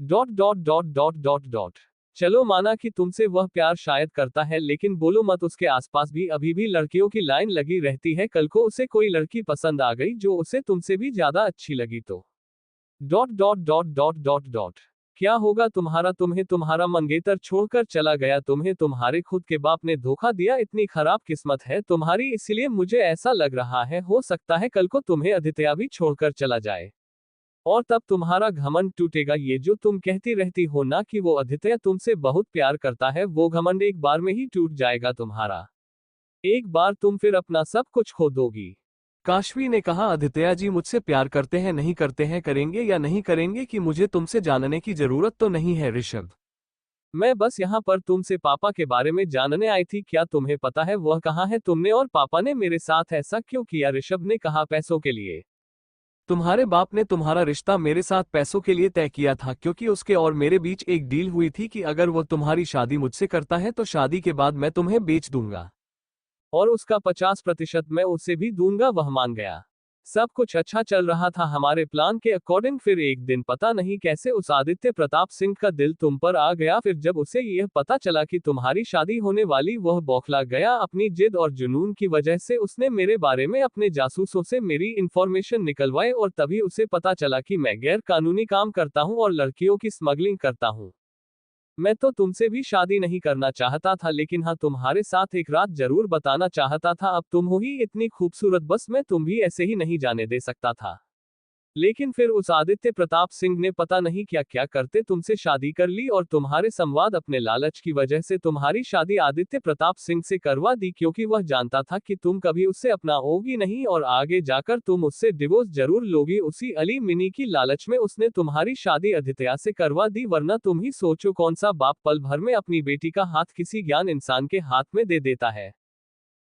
Dot dot dot dot dot dot चलो, माना कि तुमसे वह प्यार शायद करता है, लेकिन बोलो मत, उसके आसपास भी अभी भी लड़कियों की लाइन लगी रहती है। कल को उसे कोई लड़की पसंद आ गई जो उसे तुमसे भी ज्यादा अच्छी लगी तो? Dot dot dot dot dot dot क्या होगा तुम्हारा? तुम्हें तुम्हारा मंगेतर छोड़कर चला गया, तुम्हें तुम्हारे खुद के बाप ने धोखा दिया। इतनी खराब किस्मत है तुम्हारी, इसलिए मुझे ऐसा लग रहा है हो सकता है कल को तुम्हें आदित्य भी छोड़कर चला जाए, और तब तुम्हारा घमंड टूटेगा। ये जो तुम कहती रहती हो ना कि वो आदित्य तुमसे बहुत प्यार करता है, वो घमंड एक बार में ही टूट जाएगा तुम्हारा। एक बार तुम फिर अपना सब कुछ खो दोगी। काशवी ने कहा, आदित्य जी मुझसे प्यार करते हैं, नहीं करते हैं, करेंगे या नहीं करेंगे कि मुझे तुमसे जानने की जरूरत तो नहीं है ऋषभ। मैं बस यहाँ पर तुमसे पापा के बारे में जानने आई थी। क्या तुम्हें पता है वह कहाँ है? तुमने और पापा ने मेरे साथ ऐसा क्यों किया? ऋषभ ने कहा, पैसों के लिए। तुम्हारे बाप ने तुम्हारा रिश्ता मेरे साथ पैसों के लिए तय किया था, क्योंकि उसके और मेरे बीच एक डील हुई थी कि अगर वो तुम्हारी शादी मुझसे करता है तो शादी के बाद मैं तुम्हें बेच दूंगा, और उसका 50% मैं उसे भी दूंगा। वह मान गया। सब कुछ अच्छा चल रहा था हमारे प्लान के अकॉर्डिंग। फिर एक दिन पता नहीं कैसे उस आदित्य प्रताप सिंह का दिल तुम पर आ गया। फिर जब उसे यह पता चला कि तुम्हारी शादी होने वाली, वह बौखला गया। अपनी जिद और जुनून की वजह से उसने मेरे बारे में अपने जासूसों से मेरी इंफॉर्मेशन निकलवाई और तभी उसे पता चला कि मैं गैर कानूनी काम करता हूँ और लड़कियों की स्मगलिंग करता हूँ। मैं तो तुमसे भी शादी नहीं करना चाहता था, लेकिन हाँ, तुम्हारे साथ एक रात जरूर बताना चाहता था। अब तुम हो ही इतनी खूबसूरत, बस मैं तुम भी ऐसे ही नहीं जाने दे सकता था। लेकिन फिर उस आदित्य प्रताप सिंह ने पता नहीं क्या क्या करते तुमसे शादी कर ली और तुम्हारे संवाद अपने लालच की वजह से तुम्हारी शादी आदित्य प्रताप सिंह से करवा दी, क्योंकि वह जानता था कि तुम कभी उससे अपनाओगी नहीं और आगे जाकर तुम उससे डिवोर्स जरूर लोगी। उसी अली मिनी की लालच में उसने तुम्हारी शादी आदित्य से करवा दी, वरना तुम ही सोचो कौन सा बाप पल भर में अपनी बेटी का हाथ किसी ज्ञान इंसान के हाथ में दे देता है।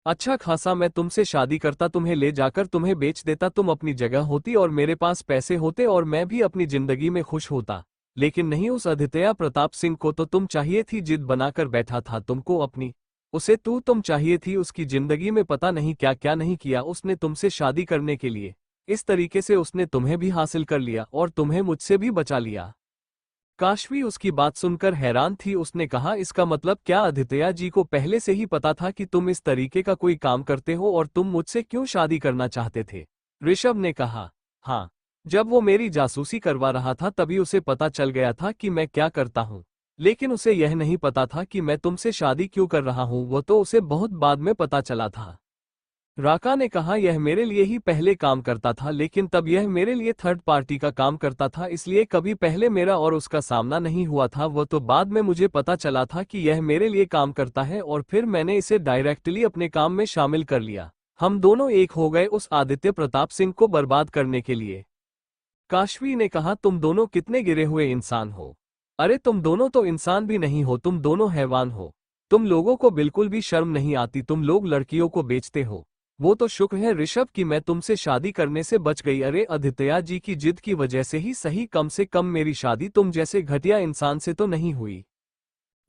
अच्छा खासा मैं तुमसे शादी करता, तुम्हें ले जाकर तुम्हें बेच देता, तुम अपनी जगह होती और मेरे पास पैसे होते और मैं भी अपनी जिंदगी में खुश होता। लेकिन नहीं, उस आदित्य प्रताप सिंह को तो तुम चाहिए थी, जिद बनाकर बैठा था तुमको अपनी। उसे तुम चाहिए थी, उसकी जिंदगी में पता नहीं क्या क्या नहीं किया उसने तुमसे शादी करने के लिए। इस तरीके से उसने तुम्हें भी हासिल कर लिया और तुम्हें मुझसे भी बचा लिया। काशवी उसकी बात सुनकर हैरान थी। उसने कहा, इसका मतलब क्या आदित्य जी को पहले से ही पता था कि तुम इस तरीके का कोई काम करते हो और तुम मुझसे क्यों शादी करना चाहते थे? ऋषभ ने कहा, हाँ, जब वो मेरी जासूसी करवा रहा था तभी उसे पता चल गया था कि मैं क्या करता हूँ। लेकिन उसे यह नहीं पता था कि मैं तुमसे शादी क्यों कर रहा हूँ, वो तो उसे बहुत बाद में पता चला था। राका ने कहा, यह मेरे लिए ही पहले काम करता था, लेकिन तब यह मेरे लिए थर्ड पार्टी का काम करता था, इसलिए कभी पहले मेरा और उसका सामना नहीं हुआ था। वो तो बाद में मुझे पता चला था कि यह मेरे लिए काम करता है और फिर मैंने इसे डायरेक्टली अपने काम में शामिल कर लिया। हम दोनों एक हो गए उस आदित्य प्रताप सिंह को बर्बाद करने के लिए। काशवी ने कहा, तुम दोनों कितने गिरे हुए इंसान हो। अरे तुम दोनों तो इंसान भी नहीं हो, तुम दोनों हैवान हो। तुम लोगों को बिल्कुल भी शर्म नहीं आती, तुम लोग लड़कियों को बेचते हो। वो तो शुक्र है ऋषभ कि मैं तुमसे शादी करने से बच गई। अरे आदित्य जी की जिद की वजह से ही सही, कम से कम मेरी शादी तुम जैसे घटिया इंसान से तो नहीं हुई।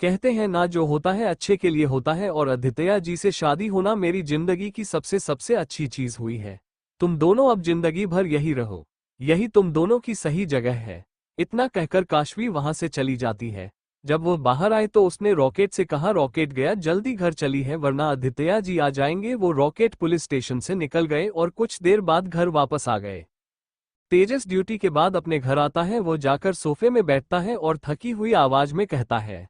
कहते हैं ना, जो होता है अच्छे के लिए होता है, और आदित्य जी से शादी होना मेरी जिंदगी की सबसे सबसे अच्छी चीज हुई है। तुम दोनों अब जिंदगी भर यही रहो, यही तुम दोनों की सही जगह है। इतना कहकर काशवी वहां से चली जाती है। जब वो बाहर आए तो उसने रॉकेट से कहा, रॉकेट गया, जल्दी घर चली है वरना आदित्य जी आ जाएंगे। वो रॉकेट पुलिस स्टेशन से निकल गए और कुछ देर बाद घर वापस आ गए। तेजस ड्यूटी के बाद अपने घर आता है। वो जाकर सोफे में बैठता है और थकी हुई आवाज में कहता है,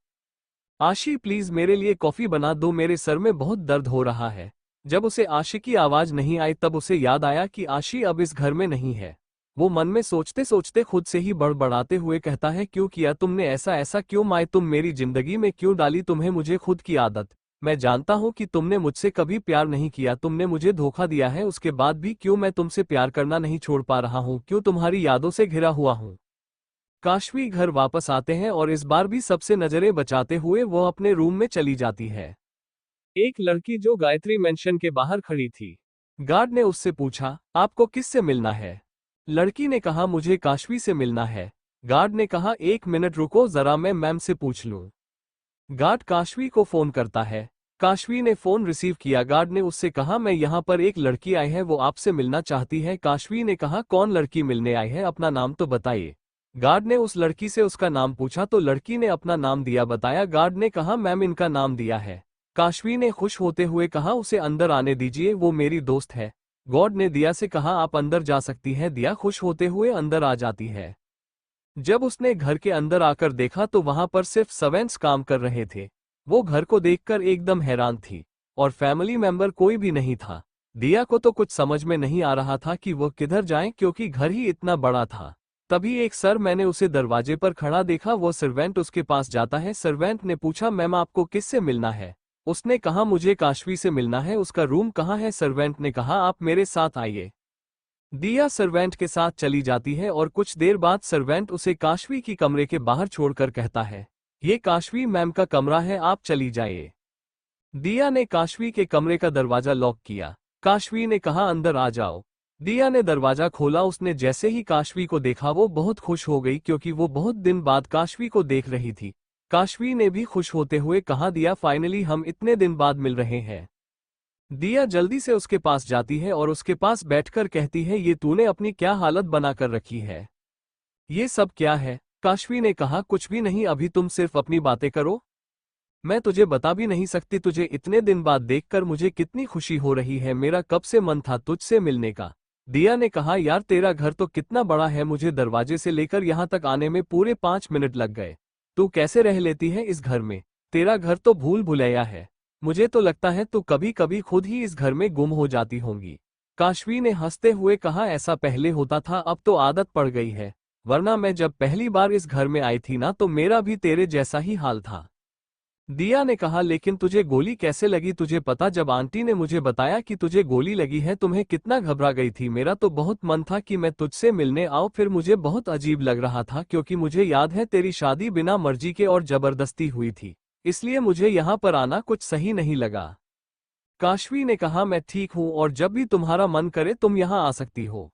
आशी प्लीज मेरे लिए कॉफी बना दो, मेरे सर में बहुत दर्द हो रहा है। जब उसे आशी की आवाज नहीं आई तब उसे याद आया कि आशी अब इस घर में नहीं है। वो मन में सोचते सोचते खुद से ही बड़बड़ाते हुए कहता है, क्यों किया तुमने ऐसा, ऐसा क्यों माए, तुम मेरी जिंदगी में क्यों डाली तुम्हें मुझे खुद की आदत। मैं जानता हूं कि तुमने मुझसे कभी प्यार नहीं किया, तुमने मुझे धोखा दिया है, उसके बाद भी क्यों मैं तुमसे प्यार करना नहीं छोड़ पा रहा हूं, क्यों तुम्हारी यादों से घिरा हुआ हूं। काशवी घर वापस आते हैं और इस बार भी सबसे नजरें बचाते हुए वो अपने रूम में चली जाती है। एक लड़की जो गायत्री मेंशन के बाहर खड़ी थी। गार्ड ने उससे पूछा, आपको किससे मिलना है? लड़की ने कहा, मुझे काशवी से मिलना है। गार्ड ने कहा, एक मिनट रुको जरा, मैं मैम से पूछ लूं। गार्ड काशवी को फोन करता है। काशवी ने फोन रिसीव किया। गार्ड ने उससे कहा, मैं यहाँ पर एक लड़की आई है, वो आपसे मिलना चाहती है। काशवी ने कहा, कौन लड़की मिलने आई है, अपना नाम तो बताइए। गार्ड ने उस लड़की से उसका नाम पूछा तो लड़की ने अपना नाम दिया, बताया। गार्ड ने कहा, मैम इनका नाम दिया है। काशवी ने खुश होते हुए कहा, उसे अंदर आने दीजिए, वो मेरी दोस्त है। गार्ड ने दिया से कहा, आप अंदर जा सकती हैं। दिया खुश होते हुए अंदर आ जाती है। जब उसने घर के अंदर आकर देखा तो वहां पर सिर्फ सर्वेंट्स काम कर रहे थे। वो घर को देखकर एकदम हैरान थी और फैमिली मेंबर कोई भी नहीं था। दिया को तो कुछ समझ में नहीं आ रहा था कि वो किधर जाएं, क्योंकि घर ही इतना बड़ा था। तभी एक सर मैंने उसे दरवाजे पर खड़ा देखा। वो सर्वेंट उसके पास जाता है। सर्वेंट ने पूछा, मैम आपको किससे मिलना है? उसने कहा, मुझे काशवी से मिलना है। उसका रूम कहाँ है? सर्वेंट ने कहा, आप मेरे साथ आइए। दिया सर्वेंट के साथ चली जाती है और कुछ देर बाद सर्वेंट उसे काशवी की कमरे के बाहर छोड़कर कहता है, ये काशवी मैम का कमरा है, आप चली जाइए। दिया ने काशवी के कमरे का दरवाजा लॉक किया। काशवी ने कहा, अंदर आ जाओ। दिया ने दरवाजा खोला। उसने जैसे ही काशवी को देखा वो बहुत खुश हो गई, क्योंकि वो बहुत दिन बाद काशवी को देख रही थी। काशवी ने भी खुश होते हुए कहा, दिया फाइनली हम इतने दिन बाद मिल रहे हैं। दिया जल्दी से उसके पास जाती है और उसके पास बैठकर कहती है, ये तूने अपनी क्या हालत बनाकर रखी है? ये सब क्या है? काशवी ने कहा, कुछ भी नहीं, अभी तुम सिर्फ अपनी बातें करो। मैं तुझे बता भी नहीं सकती, तुझे इतने दिन बाद देखकर मुझे कितनी खुशी हो रही है, मेरा कब से मन था तुझसे मिलने का। दिया ने कहा, यार तेरा घर तो कितना बड़ा है, मुझे दरवाजे से लेकर यहाँ तक आने में पूरे 5 मिनट लग गए। तू कैसे रह लेती है इस घर में? तेरा घर तो भूल भुलैया है। मुझे तो लगता है तू कभी कभी खुद ही इस घर में गुम हो जाती होंगी। काशवी ने हंसते हुए कहा, ऐसा पहले होता था, अब तो आदत पड़ गई है, वरना मैं जब पहली बार इस घर में आई थी ना तो मेरा भी तेरे जैसा ही हाल था। दिया ने कहा, लेकिन तुझे गोली कैसे लगी? तुझे पता, जब आंटी ने मुझे बताया कि तुझे गोली लगी है तुम्हें कितना घबरा गई थी। मेरा तो बहुत मन था कि मैं तुझसे मिलने आऊं, फिर मुझे बहुत अजीब लग रहा था क्योंकि मुझे याद है तेरी शादी बिना मर्जी के और जबरदस्ती हुई थी, इसलिए मुझे यहाँ पर आना कुछ सही नहीं लगा। काशवी ने कहा, मैं ठीक हूँ और जब भी तुम्हारा मन करे तुम यहाँ आ सकती हो।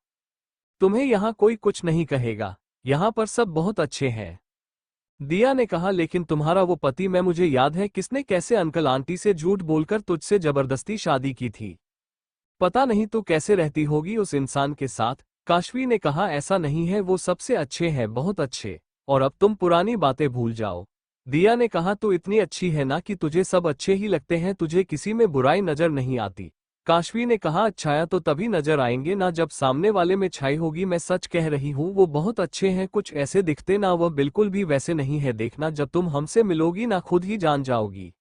तुम्हें यहाँ कोई कुछ नहीं कहेगा, यहाँ पर सब बहुत अच्छे हैं। दिया ने कहा, लेकिन तुम्हारा वो पति, मैं मुझे याद है किसने कैसे अंकल आंटी से झूठ बोलकर तुझसे जबरदस्ती शादी की थी। पता नहीं तू कैसे रहती होगी उस इंसान के साथ। काशवी ने कहा, ऐसा नहीं है, वो सबसे अच्छे हैं, बहुत अच्छे, और अब तुम पुरानी बातें भूल जाओ। दिया ने कहा, तू इतनी अच्छी है ना कि तुझे सब अच्छे ही लगते हैं, तुझे किसी में बुराई नजर नहीं आती। काशवी ने कहा, छाया तो तभी नजर आएंगे ना जब सामने वाले में छाई होगी, मैं सच कह रही हूँ, वो बहुत अच्छे हैं, कुछ ऐसे दिखते ना, वह बिल्कुल भी वैसे नहीं है, देखना जब तुम हमसे मिलोगी ना खुद ही जान जाओगी।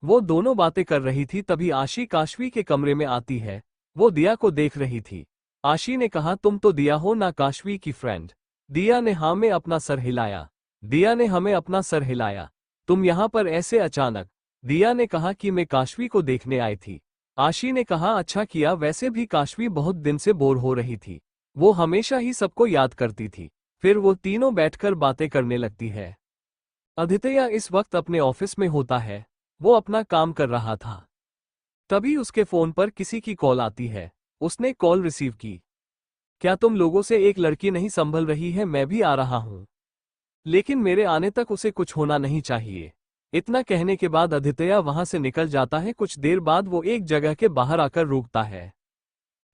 वो दोनों बातें कर रही थी तभी आशी काशवी के कमरे में आती है। वो दिया को देख रही थी। आशी ने कहा, तुम तो दिया हो ना, काशवी की फ्रेंड? दिया ने हाँ में अपना सर हिलाया। दिया ने हमें अपना सर हिलाया। तुम यहाँ पर ऐसे अचानक? दिया ने कहा कि मैं काशवी को देखने आई थी। आशी ने कहा, अच्छा किया, वैसे भी काशवी बहुत दिन से बोर हो रही थी, वो हमेशा ही सबको याद करती थी। फिर वो तीनों बैठकर बातें करने लगती है। आदित्य इस वक्त अपने ऑफिस में होता है, वो अपना काम कर रहा था। तभी उसके फोन पर किसी की कॉल आती है। उसने कॉल रिसीव की। क्या तुम लोगों से एक लड़की नहीं संभल रही है? मैं भी आ रहा हूं, लेकिन मेरे आने तक उसे कुछ होना नहीं चाहिए। इतना कहने के बाद आदित्य वहां से निकल जाता है। कुछ देर बाद वो एक जगह के बाहर आकर रुकता है।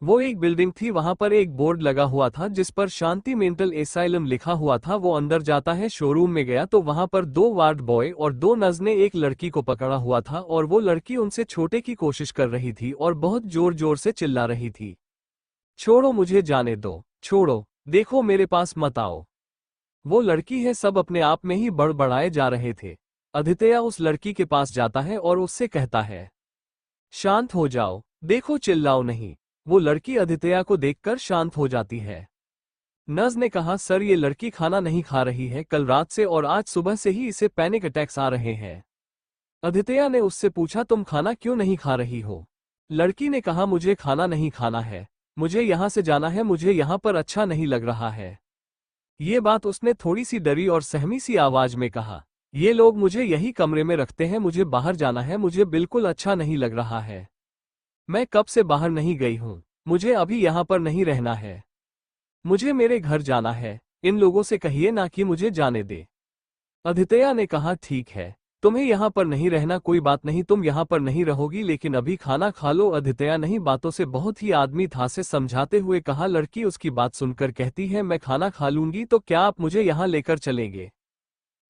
वो एक बिल्डिंग थी, वहां पर एक बोर्ड लगा हुआ था जिस पर शांति मेंटल एसाइलम लिखा हुआ था। वो अंदर जाता है, शोरूम में गया तो वहां पर 2 वार्ड बॉय और 2 नर्स ने एक लड़की को पकड़ा हुआ था और वो लड़की उनसे छोटे की कोशिश कर रही थी और बहुत जोर जोर से चिल्ला रही थी, छोड़ो मुझे, जाने दो, छोड़ो, देखो मेरे पास मत आओ। वो लड़की है, सब अपने आप में ही बड़बड़ाए जा रहे थे। आदित्य उस लड़की के पास जाता है और उससे कहता है, शांत हो जाओ, देखो चिल्लाओ नहीं। वो लड़की आदित्य को देखकर शांत हो जाती है। नर्स ने कहा, सर ये लड़की खाना नहीं खा रही है कल रात से और आज सुबह से ही इसे पैनिक अटैक्स आ रहे हैं। आदित्य ने उससे पूछा, तुम खाना क्यों नहीं खा रही हो? लड़की ने कहा, मुझे खाना नहीं खाना है, मुझे यहाँ से जाना है, मुझे यहाँ पर अच्छा नहीं लग रहा है। ये बात उसने थोड़ी सी डरी और सहमी सी आवाज में कहा, ये लोग मुझे यही कमरे में रखते हैं, मुझे बाहर जाना है, मुझे बिल्कुल अच्छा नहीं लग रहा है। मैं कब से बाहर नहीं गई हूँ, मुझे अभी यहाँ पर नहीं रहना है, मुझे मेरे घर जाना है। इन लोगों से कहिए ना कि मुझे जाने दे। आदित्य ने कहा, ठीक है, तुम्हें यहाँ पर नहीं रहना, कोई बात नहीं, तुम यहाँ पर नहीं रहोगी, लेकिन अभी खाना खा लो। आदित्य नहीं बातों से बहुत ही आदमी था से समझाते हुए कहा। लड़की उसकी बात सुनकर कहती है, मैं खाना खा लूंगी, तो क्या आप मुझे यहाँ लेकर चलेंगे?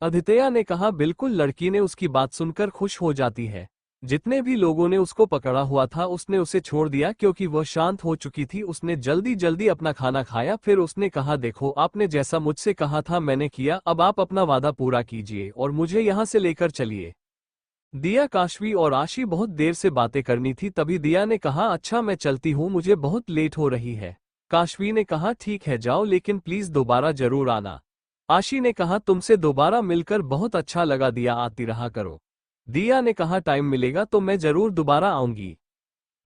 आदित्य ने कहा, बिल्कुल। लड़की ने उसकी बात सुनकर खुश हो जाती है। जितने भी लोगों ने उसको पकड़ा हुआ था उसने उसे छोड़ दिया क्योंकि वह शांत हो चुकी थी। उसने जल्दी जल्दी अपना खाना खाया, फिर उसने कहा, देखो आपने जैसा मुझसे कहा था मैंने किया, अब आप अपना वादा पूरा कीजिए और मुझे यहाँ से लेकर चलिए। दिया, काशवी और आशी बहुत देर से बातें करनी थी, तभी दिया ने कहा, अच्छा मैं चलती हूँ, मुझे बहुत लेट हो रही है। काशवी ने कहा, ठीक है जाओ, लेकिन प्लीज दोबारा जरूर आना। आशी ने कहा, तुमसे दोबारा मिलकर बहुत अच्छा लगा दिया, आती रहा करो। दिया ने कहा, टाइम मिलेगा तो मैं जरूर दोबारा आऊंगी।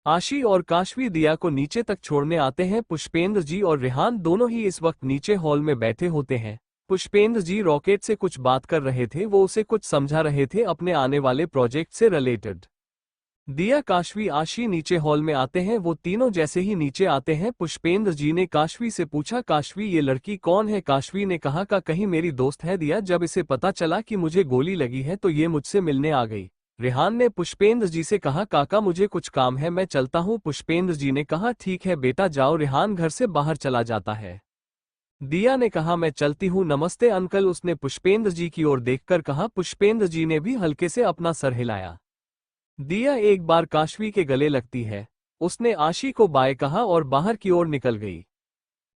आशी और काशवी दिया को नीचे तक छोड़ने आते हैं। पुष्पेंद्र जी और रेहान दोनों ही इस वक्त नीचे हॉल में बैठे होते हैं। पुष्पेंद्र जी रॉकेट से कुछ बात कर रहे थे, वो उसे कुछ समझा रहे थे अपने आने वाले प्रोजेक्ट से रिलेटेड। दिया, काशवी, आशी नीचे हॉल में आते हैं। वो तीनों जैसे ही नीचे आते हैं पुष्पेंद्र जी ने काशवी से पूछा, काशवी ये लड़की कौन है? काशवी ने कहा, कहीं मेरी दोस्त है। दिया, जब इसे पता चला कि मुझे गोली लगी है तो ये मुझसे मिलने आ गई। रेहान ने पुष्पेंद्र जी से कहा, काका मुझे कुछ काम है, मैं चलता हूँ। पुष्पेंद्र जी ने कहा, ठीक है बेटा जाओ। रेहान घर से बाहर चला जाता है। दिया ने कहा, मैं चलती हूँ, नमस्ते अंकल। उसने पुष्पेंद्र जी की ओर देखकर कहा। पुष्पेंद्र जी ने भी हल्के से अपना सर हिलाया। दिया एक बार काशवी के गले लगती है। उसने आशी को बाय कहा और बाहर की ओर निकल गई।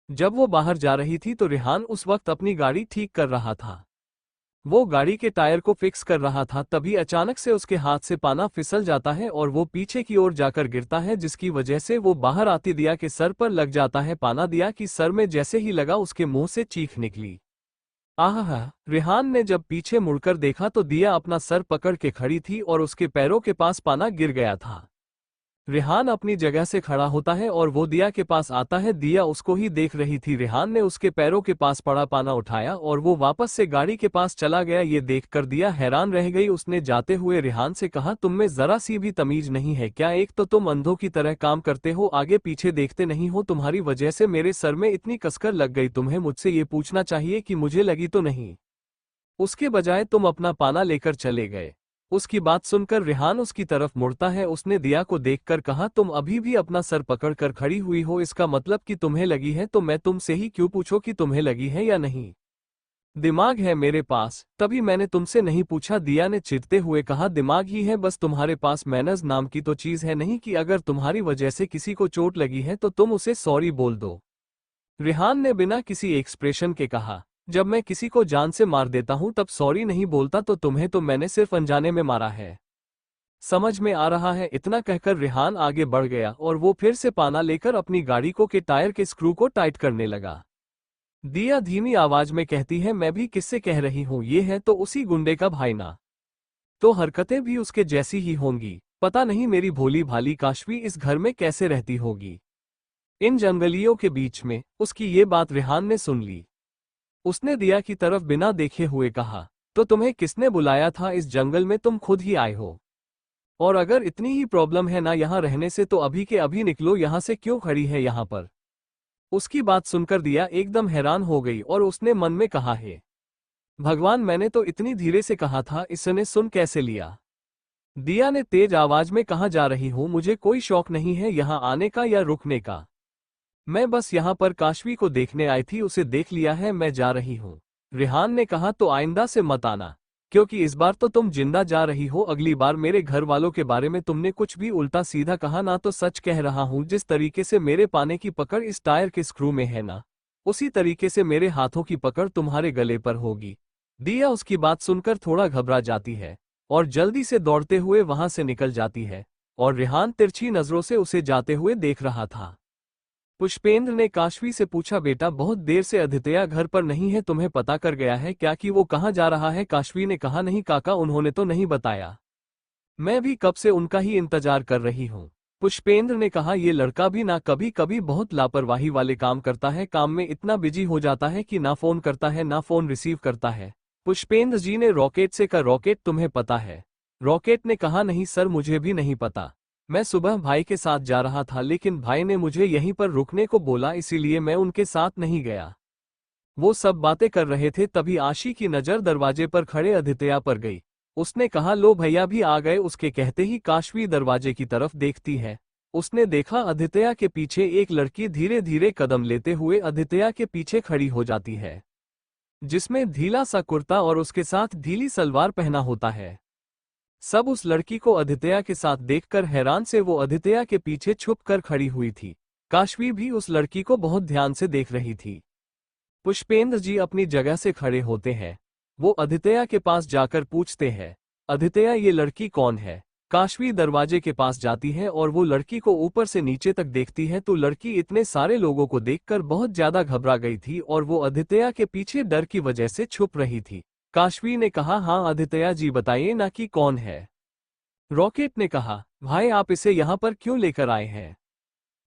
जब वो बाहर जा रही थी तो रेहान उस वक्त अपनी गाड़ी ठीक कर रहा था। वो गाड़ी के टायर को फिक्स कर रहा था, तभी अचानक से उसके हाथ से पाना फिसल जाता है और वो पीछे की ओर जाकर गिरता है, जिसकी वजह से वो बाहर आती दिया के सर पर लग जाता है। पाना दिया की सर में जैसे ही लगा उसके मुंह से चीख निकली। आहा! रेहान ने जब पीछे मुड़कर देखा तो दिया अपना सर पकड़ के खड़ी थी और उसके पैरों के पास पाना गिर गया था। रेहान अपनी जगह से खड़ा होता है और वो दिया के पास आता है। दिया उसको ही देख रही थी। रेहान ने उसके पैरों के पास पड़ा पाना उठाया और वो वापस से गाड़ी के पास चला गया। ये देखकर दिया हैरान रह गई। उसने जाते हुए रेहान से कहा, तुम में जरा सी भी तमीज नहीं है क्या? एक तो तुम अंधों की तरह काम करते हो, आगे पीछे देखते नहीं हो। तुम्हारी वजह से मेरे सर में इतनी कसकर लग गई। तुम्हें मुझसे ये पूछना चाहिए कि मुझे लगी तो नहीं। उसके बजाय तुम अपना पाना लेकर चले गए। उसकी बात सुनकर रेहान उसकी तरफ मुड़ता है। उसने दिया को देखकर कहा, तुम अभी भी अपना सर पकड़कर खड़ी हुई हो, इसका मतलब कि तुम्हें लगी है। तो मैं तुमसे ही क्यों पूछो कि तुम्हें लगी है या नहीं? दिमाग है मेरे पास, तभी मैंने तुमसे नहीं पूछा। दिया ने चिढ़ते हुए कहा, दिमाग ही है बस तुम्हारे पास, मैनर्स नाम की तो चीज है नहीं कि अगर तुम्हारी वजह से किसी को चोट लगी है तो तुम उसे सॉरी बोल दो। रेहान ने बिना किसी एक्सप्रेशन के कहा, जब मैं किसी को जान से मार देता हूं तब सॉरी नहीं बोलता, तो तुम्हें तो मैंने सिर्फ अनजाने में मारा है। समझ में आ रहा है? इतना कहकर रेहान आगे बढ़ गया और वो फिर से पाना लेकर अपनी गाड़ी को के टायर के स्क्रू को टाइट करने लगा। दिया धीमी आवाज में कहती है, मैं भी किससे कह रही हूं, ये है तो उसी गुंडे का भाई ना? तो हरकतें भी उसके जैसी ही होंगी। पता नहीं मेरी भोली भाली काशवी इस घर में कैसे रहती होगी, इन जंगलियों के बीच में। उसकी ये बात रेहान ने सुन ली। उसने दिया की तरफ बिना देखे हुए कहा, तो तुम्हें किसने बुलाया था इस जंगल में? तुम खुद ही आए हो। और अगर इतनी ही प्रॉब्लम है ना यहाँ रहने से तो अभी के अभी निकलो यहाँ से, क्यों खड़ी है यहाँ पर? उसकी बात सुनकर दिया एकदम हैरान हो गई और उसने मन में कहा, है भगवान, मैंने तो इतनी धीरे से कहा था, इसने सुन कैसे लिया? दिया ने तेज आवाज में कहा, जा रही हूं, मुझे कोई शौक नहीं है यहाँ आने का या रुकने का। मैं बस यहाँ पर काशवी को देखने आई थी, उसे देख लिया है, मैं जा रही हूँ। रेहान ने कहा, तो आइंदा से मत आना, क्योंकि इस बार तो तुम जिंदा जा रही हो। अगली बार मेरे घर वालों के बारे में तुमने कुछ भी उल्टा सीधा कहा ना तो सच कह रहा हूँ, जिस तरीके से मेरे पाने की पकड़ इस टायर के स्क्रू में है ना, उसी तरीके से मेरे हाथों की पकड़ तुम्हारे गले पर होगी। दिया उसकी बात सुनकर थोड़ा घबरा जाती है और जल्दी से दौड़ते हुए वहां से निकल जाती है और रेहान तिरछी नजरों से उसे जाते हुए देख रहा था। पुष्पेंद्र ने काशवी से पूछा, बेटा बहुत देर से आदित्य घर पर नहीं है, तुम्हें पता कर गया है क्या कि वो कहाँ जा रहा है? काशवी ने कहा, नहीं काका, उन्होंने तो नहीं बताया, मैं भी कब से उनका ही इंतजार कर रही हूँ। पुष्पेंद्र ने कहा, ये लड़का भी ना कभी कभी बहुत लापरवाही वाले काम करता है, काम में इतना बिजी हो जाता है कि ना फोन करता है ना फोन रिसीव करता है। पुष्पेंद्र जी ने रॉकेट से कहा, रॉकेट तुम्हें पता है? रॉकेट ने कहा, नहीं सर, मुझे भी नहीं पता। मैं सुबह भाई के साथ जा रहा था, लेकिन भाई ने मुझे यहीं पर रुकने को बोला, इसीलिए मैं उनके साथ नहीं गया। वो सब बातें कर रहे थे, तभी आशी की नज़र दरवाजे पर खड़े आदित्य पर गई। उसने कहा, लो भैया भी आ गए। उसके कहते ही काशवी दरवाजे की तरफ देखती है। उसने देखा आदित्य के पीछे एक लड़की धीरे धीरे कदम लेते हुए आदित्य के पीछे खड़ी हो जाती है, जिसमें ढीला सा कुर्ता और उसके साथ ढीली सलवार पहना होता है। सब उस लड़की को आदित्य के साथ देखकर हैरान से वो आदित्य के पीछे छुप कर खड़ी हुई थी। काशवी भी उस लड़की को बहुत ध्यान से देख रही थी। पुष्पेंद्र जी अपनी जगह से खड़े होते हैं। वो आदित्य के पास जाकर पूछते हैं, आदित्य ये लड़की कौन है? काशवी दरवाजे के पास जाती है और वो लड़की को ऊपर से नीचे तक देखती है तो लड़की इतने सारे लोगों को देखकर बहुत ज्यादा घबरा गई थी और वो आदित्य के पीछे डर की वजह से छुप रही थी। काशवी ने कहा, हाँ आदित्य जी बताइए ना कि कौन है? रॉकेट ने कहा, भाई आप इसे यहाँ पर क्यों लेकर आए हैं?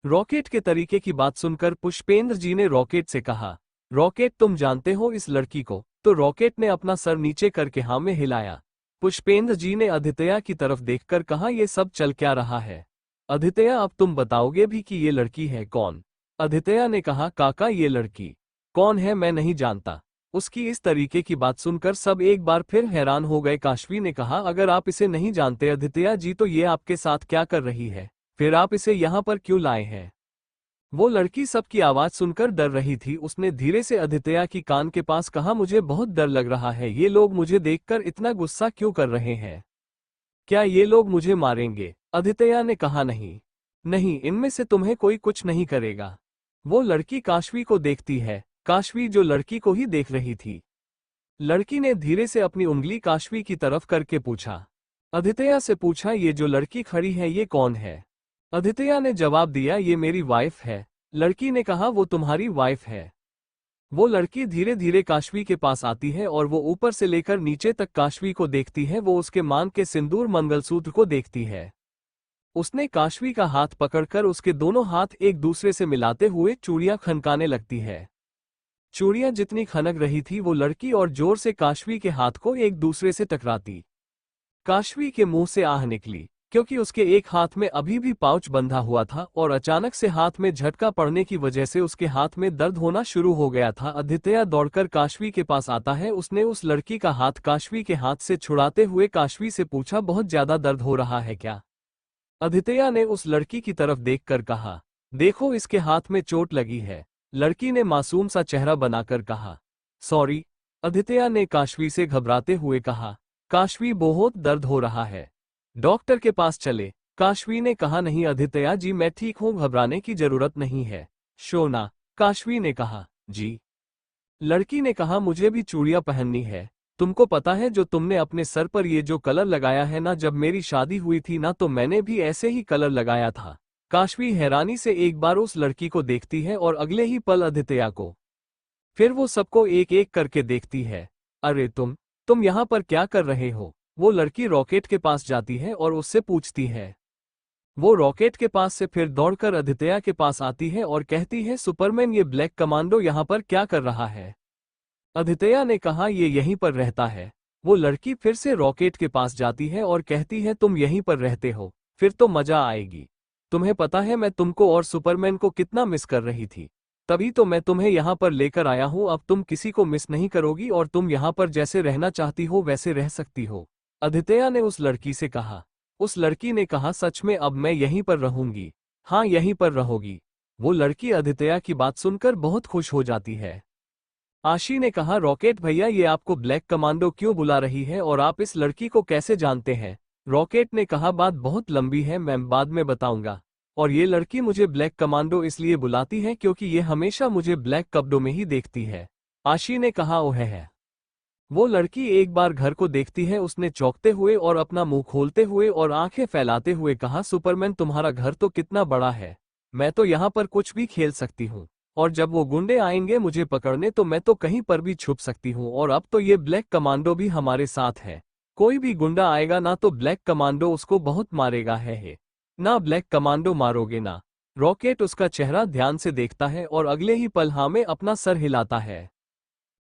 रॉकेट के तरीके की बात सुनकर पुष्पेंद्र जी ने रॉकेट से कहा, रॉकेट तुम जानते हो इस लड़की को? तो रॉकेट ने अपना सर नीचे करके हाँ में हिलाया। पुष्पेंद्र जी ने आदित्य की तरफ देखकर कहा, ये सब चल क्या रहा है? आदित्य अब तुम बताओगे भी कि ये लड़की है कौन? आदित्य ने कहा, काका ये लड़की कौन है मैं नहीं जानता। उसकी इस तरीके की बात सुनकर सब एक बार फिर हैरान हो गए। काशवी ने कहा, अगर आप इसे नहीं जानते अदित्या जी तो ये आपके साथ क्या कर रही है, फिर आप इसे यहाँ पर क्यों लाए हैं? वो लड़की सबकी आवाज सुनकर डर रही थी। उसने धीरे से अदित्या की कान के पास कहा, मुझे बहुत डर लग रहा है। ये लोग मुझे देखकर इतना गुस्सा क्यों कर रहे हैं? क्या ये लोग मुझे मारेंगे? अदित्या ने कहा, नहीं नहीं, इनमें से तुम्हें कोई कुछ नहीं करेगा। वो लड़की काशवी को देखती है। काशवी जो लड़की को ही देख रही थी। लड़की ने धीरे से अपनी उंगली काशवी की तरफ करके पूछा। अदित्या से पूछा, ये जो लड़की खड़ी है ये कौन है? अदित्या ने जवाब दिया, ये मेरी वाइफ है। लड़की ने कहा, वो तुम्हारी वाइफ है? वो लड़की धीरे धीरे काशवी के पास आती है और वो ऊपर से लेकर नीचे तक काशवी को देखती है। वो उसके मांग के सिंदूर मंगलसूत्र को देखती है। उसने काशवी का हाथ पकड़कर उसके दोनों हाथ एक दूसरे से मिलाते हुए चूड़ियां खनकाने लगती है। चूड़ियां जितनी खनक रही थी वो लड़की और जोर से काशवी के हाथ को एक दूसरे से टकराती। काशवी के मुंह से आह निकली, क्योंकि उसके एक हाथ में अभी भी पाउच बंधा हुआ था और अचानक से हाथ में झटका पड़ने की वजह से उसके हाथ में दर्द होना शुरू हो गया था। अदित्य दौड़कर काशवी के पास आता है। उसने उस लड़की का हाथ काशवी के हाथ से छुड़ाते हुए काशवी से पूछा, बहुत ज्यादा दर्द हो रहा है क्या? अदित्य ने उस लड़की की तरफ देखकर कहा, देखो इसके हाथ में चोट लगी है। लड़की ने मासूम सा चेहरा बनाकर कहा, सॉरी। अदित्य ने काशवी से घबराते हुए कहा, काशवी बहुत दर्द हो रहा है, डॉक्टर के पास चले। काशवी ने कहा, नहीं अदित्य जी मैं ठीक हूं, घबराने की जरूरत नहीं है। शोना, काशवी ने कहा। जी। लड़की ने कहा, मुझे भी चूड़ियां पहननी है। तुमको पता है जो तुमने अपने सर पर ये जो कलर लगाया है ना, जब मेरी शादी हुई थी ना तो मैंने भी ऐसे ही कलर लगाया था। काशवी हैरानी से एक बार उस लड़की को देखती है और अगले ही पल अदित्य को। फिर वो सबको एक एक करके देखती है। अरे तुम यहाँ पर क्या कर रहे हो? वो लड़की रॉकेट के पास जाती है और उससे पूछती है। वो रॉकेट के पास से फिर दौड़कर अदित्य के पास आती है और कहती है, सुपरमैन ये ब्लैक कमांडो यहाँ पर क्या कर रहा है? अदित्य ने कहा, ये यहीं पर रहता है। वो लड़की फिर से रॉकेट के पास जाती है और कहती है, तुम यहीं पर रहते हो, फिर तो मजा आएगी। तुम्हें पता है मैं तुमको और सुपरमैन को कितना मिस कर रही थी, तभी तो मैं तुम्हें यहाँ पर लेकर आया हूँ। अब तुम किसी को मिस नहीं करोगी और तुम यहाँ पर जैसे रहना चाहती हो वैसे रह सकती हो। अदित्य ने उस लड़की से कहा। उस लड़की ने कहा, सच में अब मैं यहीं पर रहूंगी? हाँ यहीं पर रहोगी। वो लड़की अदित्य की बात सुनकर बहुत खुश हो जाती है। आशी ने कहा, रॉकेट भैया ये आपको ब्लैक कमांडो क्यों बुला रही है और आप इस लड़की को कैसे जानते हैं? रॉकेट ने कहा, बात बहुत लंबी है, मैं बाद में बताऊंगा। और ये लड़की मुझे ब्लैक कमांडो इसलिए बुलाती है क्योंकि ये हमेशा मुझे ब्लैक कपड़ों में ही देखती है। आशी ने कहा, ओह है। वो लड़की एक बार घर को देखती है। उसने चौंकते हुए और अपना मुंह खोलते हुए और आंखें फैलाते हुए कहा, सुपरमैन तुम्हारा घर तो कितना बड़ा है, मैं तो यहाँ पर कुछ भी खेल सकती हूँ। और जब वो गुंडे आएंगे मुझे पकड़ने तो मैं तो कहीं पर भी छुप सकती हूँ। और अब तो ये ब्लैक कमांडो भी हमारे साथ है। कोई भी गुंडा आएगा ना तो ब्लैक कमांडो उसको बहुत मारेगा है। ना ब्लैक कमांडो मारोगे ना? रॉकेट उसका चेहरा ध्यान से देखता है और अगले ही पल हाँ में अपना सर हिलाता है।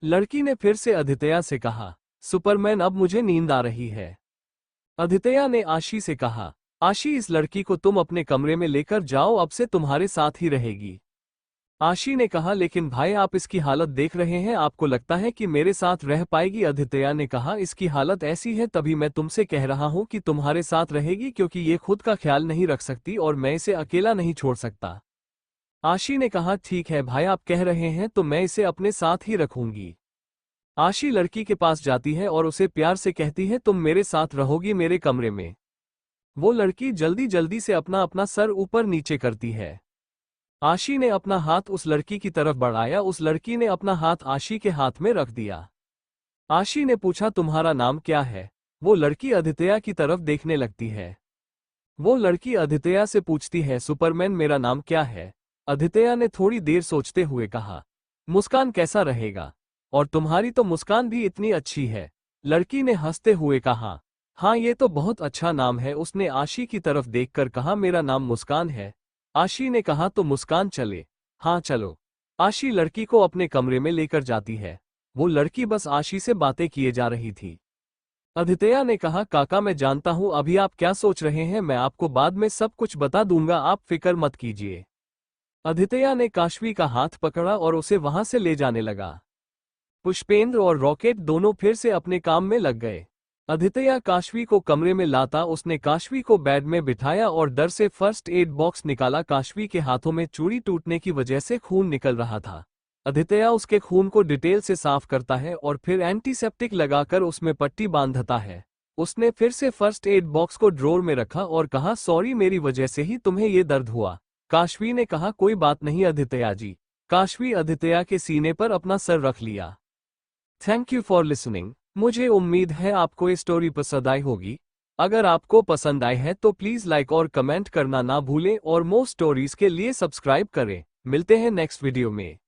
लड़की ने फिर से अदित्य से कहा, सुपरमैन अब मुझे नींद आ रही है। अदित्य ने आशी से कहा, आशी इस लड़की को तुम अपने कमरे में लेकर जाओ, अब से तुम्हारे साथ ही रहेगी। आशी ने कहा, लेकिन भाई आप इसकी हालत देख रहे हैं, आपको लगता है कि मेरे साथ रह पाएगी? अदित्य ने कहा, इसकी हालत ऐसी है तभी मैं तुमसे कह रहा हूं कि तुम्हारे साथ रहेगी, क्योंकि ये खुद का ख्याल नहीं रख सकती और मैं इसे अकेला नहीं छोड़ सकता। आशी ने कहा, ठीक है भाई आप कह रहे हैं तो मैं इसे अपने साथ ही रखूंगी। आशी लड़की के पास जाती है और उसे प्यार से कहती है, तुम मेरे साथ रहोगी मेरे कमरे में। वो लड़की जल्दी जल्दी से अपना अपना सर ऊपर नीचे करती है। आशी ने अपना हाथ उस लड़की की तरफ बढ़ाया। उस लड़की ने अपना हाथ आशी के हाथ में रख दिया। आशी ने पूछा, तुम्हारा नाम क्या है? वो लड़की अदित्य की तरफ देखने लगती है। वो लड़की अदित्य से पूछती है, सुपरमैन मेरा नाम क्या है? अदित्य ने थोड़ी देर सोचते हुए कहा, मुस्कान कैसा रहेगा? और तुम्हारी तो मुस्कान भी इतनी अच्छी है। लड़की ने हंसते हुए कहा, हाँ ये तो बहुत अच्छा नाम है। उसने आशी की तरफ देखकर कहा, मेरा नाम मुस्कान है। आशी ने कहा, तो मुस्कान चले। हाँ चलो। आशी लड़की को अपने कमरे में लेकर जाती है। वो लड़की बस आशी से बातें किए जा रही थी। अदित्य ने कहा, काका मैं जानता हूं अभी आप क्या सोच रहे हैं, मैं आपको बाद में सब कुछ बता दूंगा, आप फिक्र मत कीजिए। अदित्य ने काशवी का हाथ पकड़ा और उसे वहां से ले जाने लगा। पुष्पेंद्र और रॉकेट दोनों फिर से अपने काम में लग गए। आदित्य काशवी को कमरे में लाता उसने काशवी को बेड में बिठाया और डर से फर्स्ट एड बॉक्स निकाला। काशवी के हाथों में चूड़ी टूटने की वजह से खून निकल रहा था। आदित्य उसके खून को डिटेल से साफ करता है और फिर एंटीसेप्टिक लगाकर उसमें पट्टी बांधता है। उसने फिर से फर्स्ट एड बॉक्स को ड्रॉर में रखा और कहा, सॉरी, मेरी वजह से ही तुम्हें ये दर्द हुआ। काशवी ने कहा, कोई बात नहीं आदित्य जी। काशवी आदित्य के सीने पर अपना सर रख लिया। Thank you for listening. मुझे उम्मीद है आपको ये स्टोरी पसंद आई होगी। अगर आपको पसंद आई है तो प्लीज लाइक और कमेंट करना ना भूलें और मोर स्टोरीज के लिए सब्सक्राइब करें। मिलते हैं नेक्स्ट वीडियो में।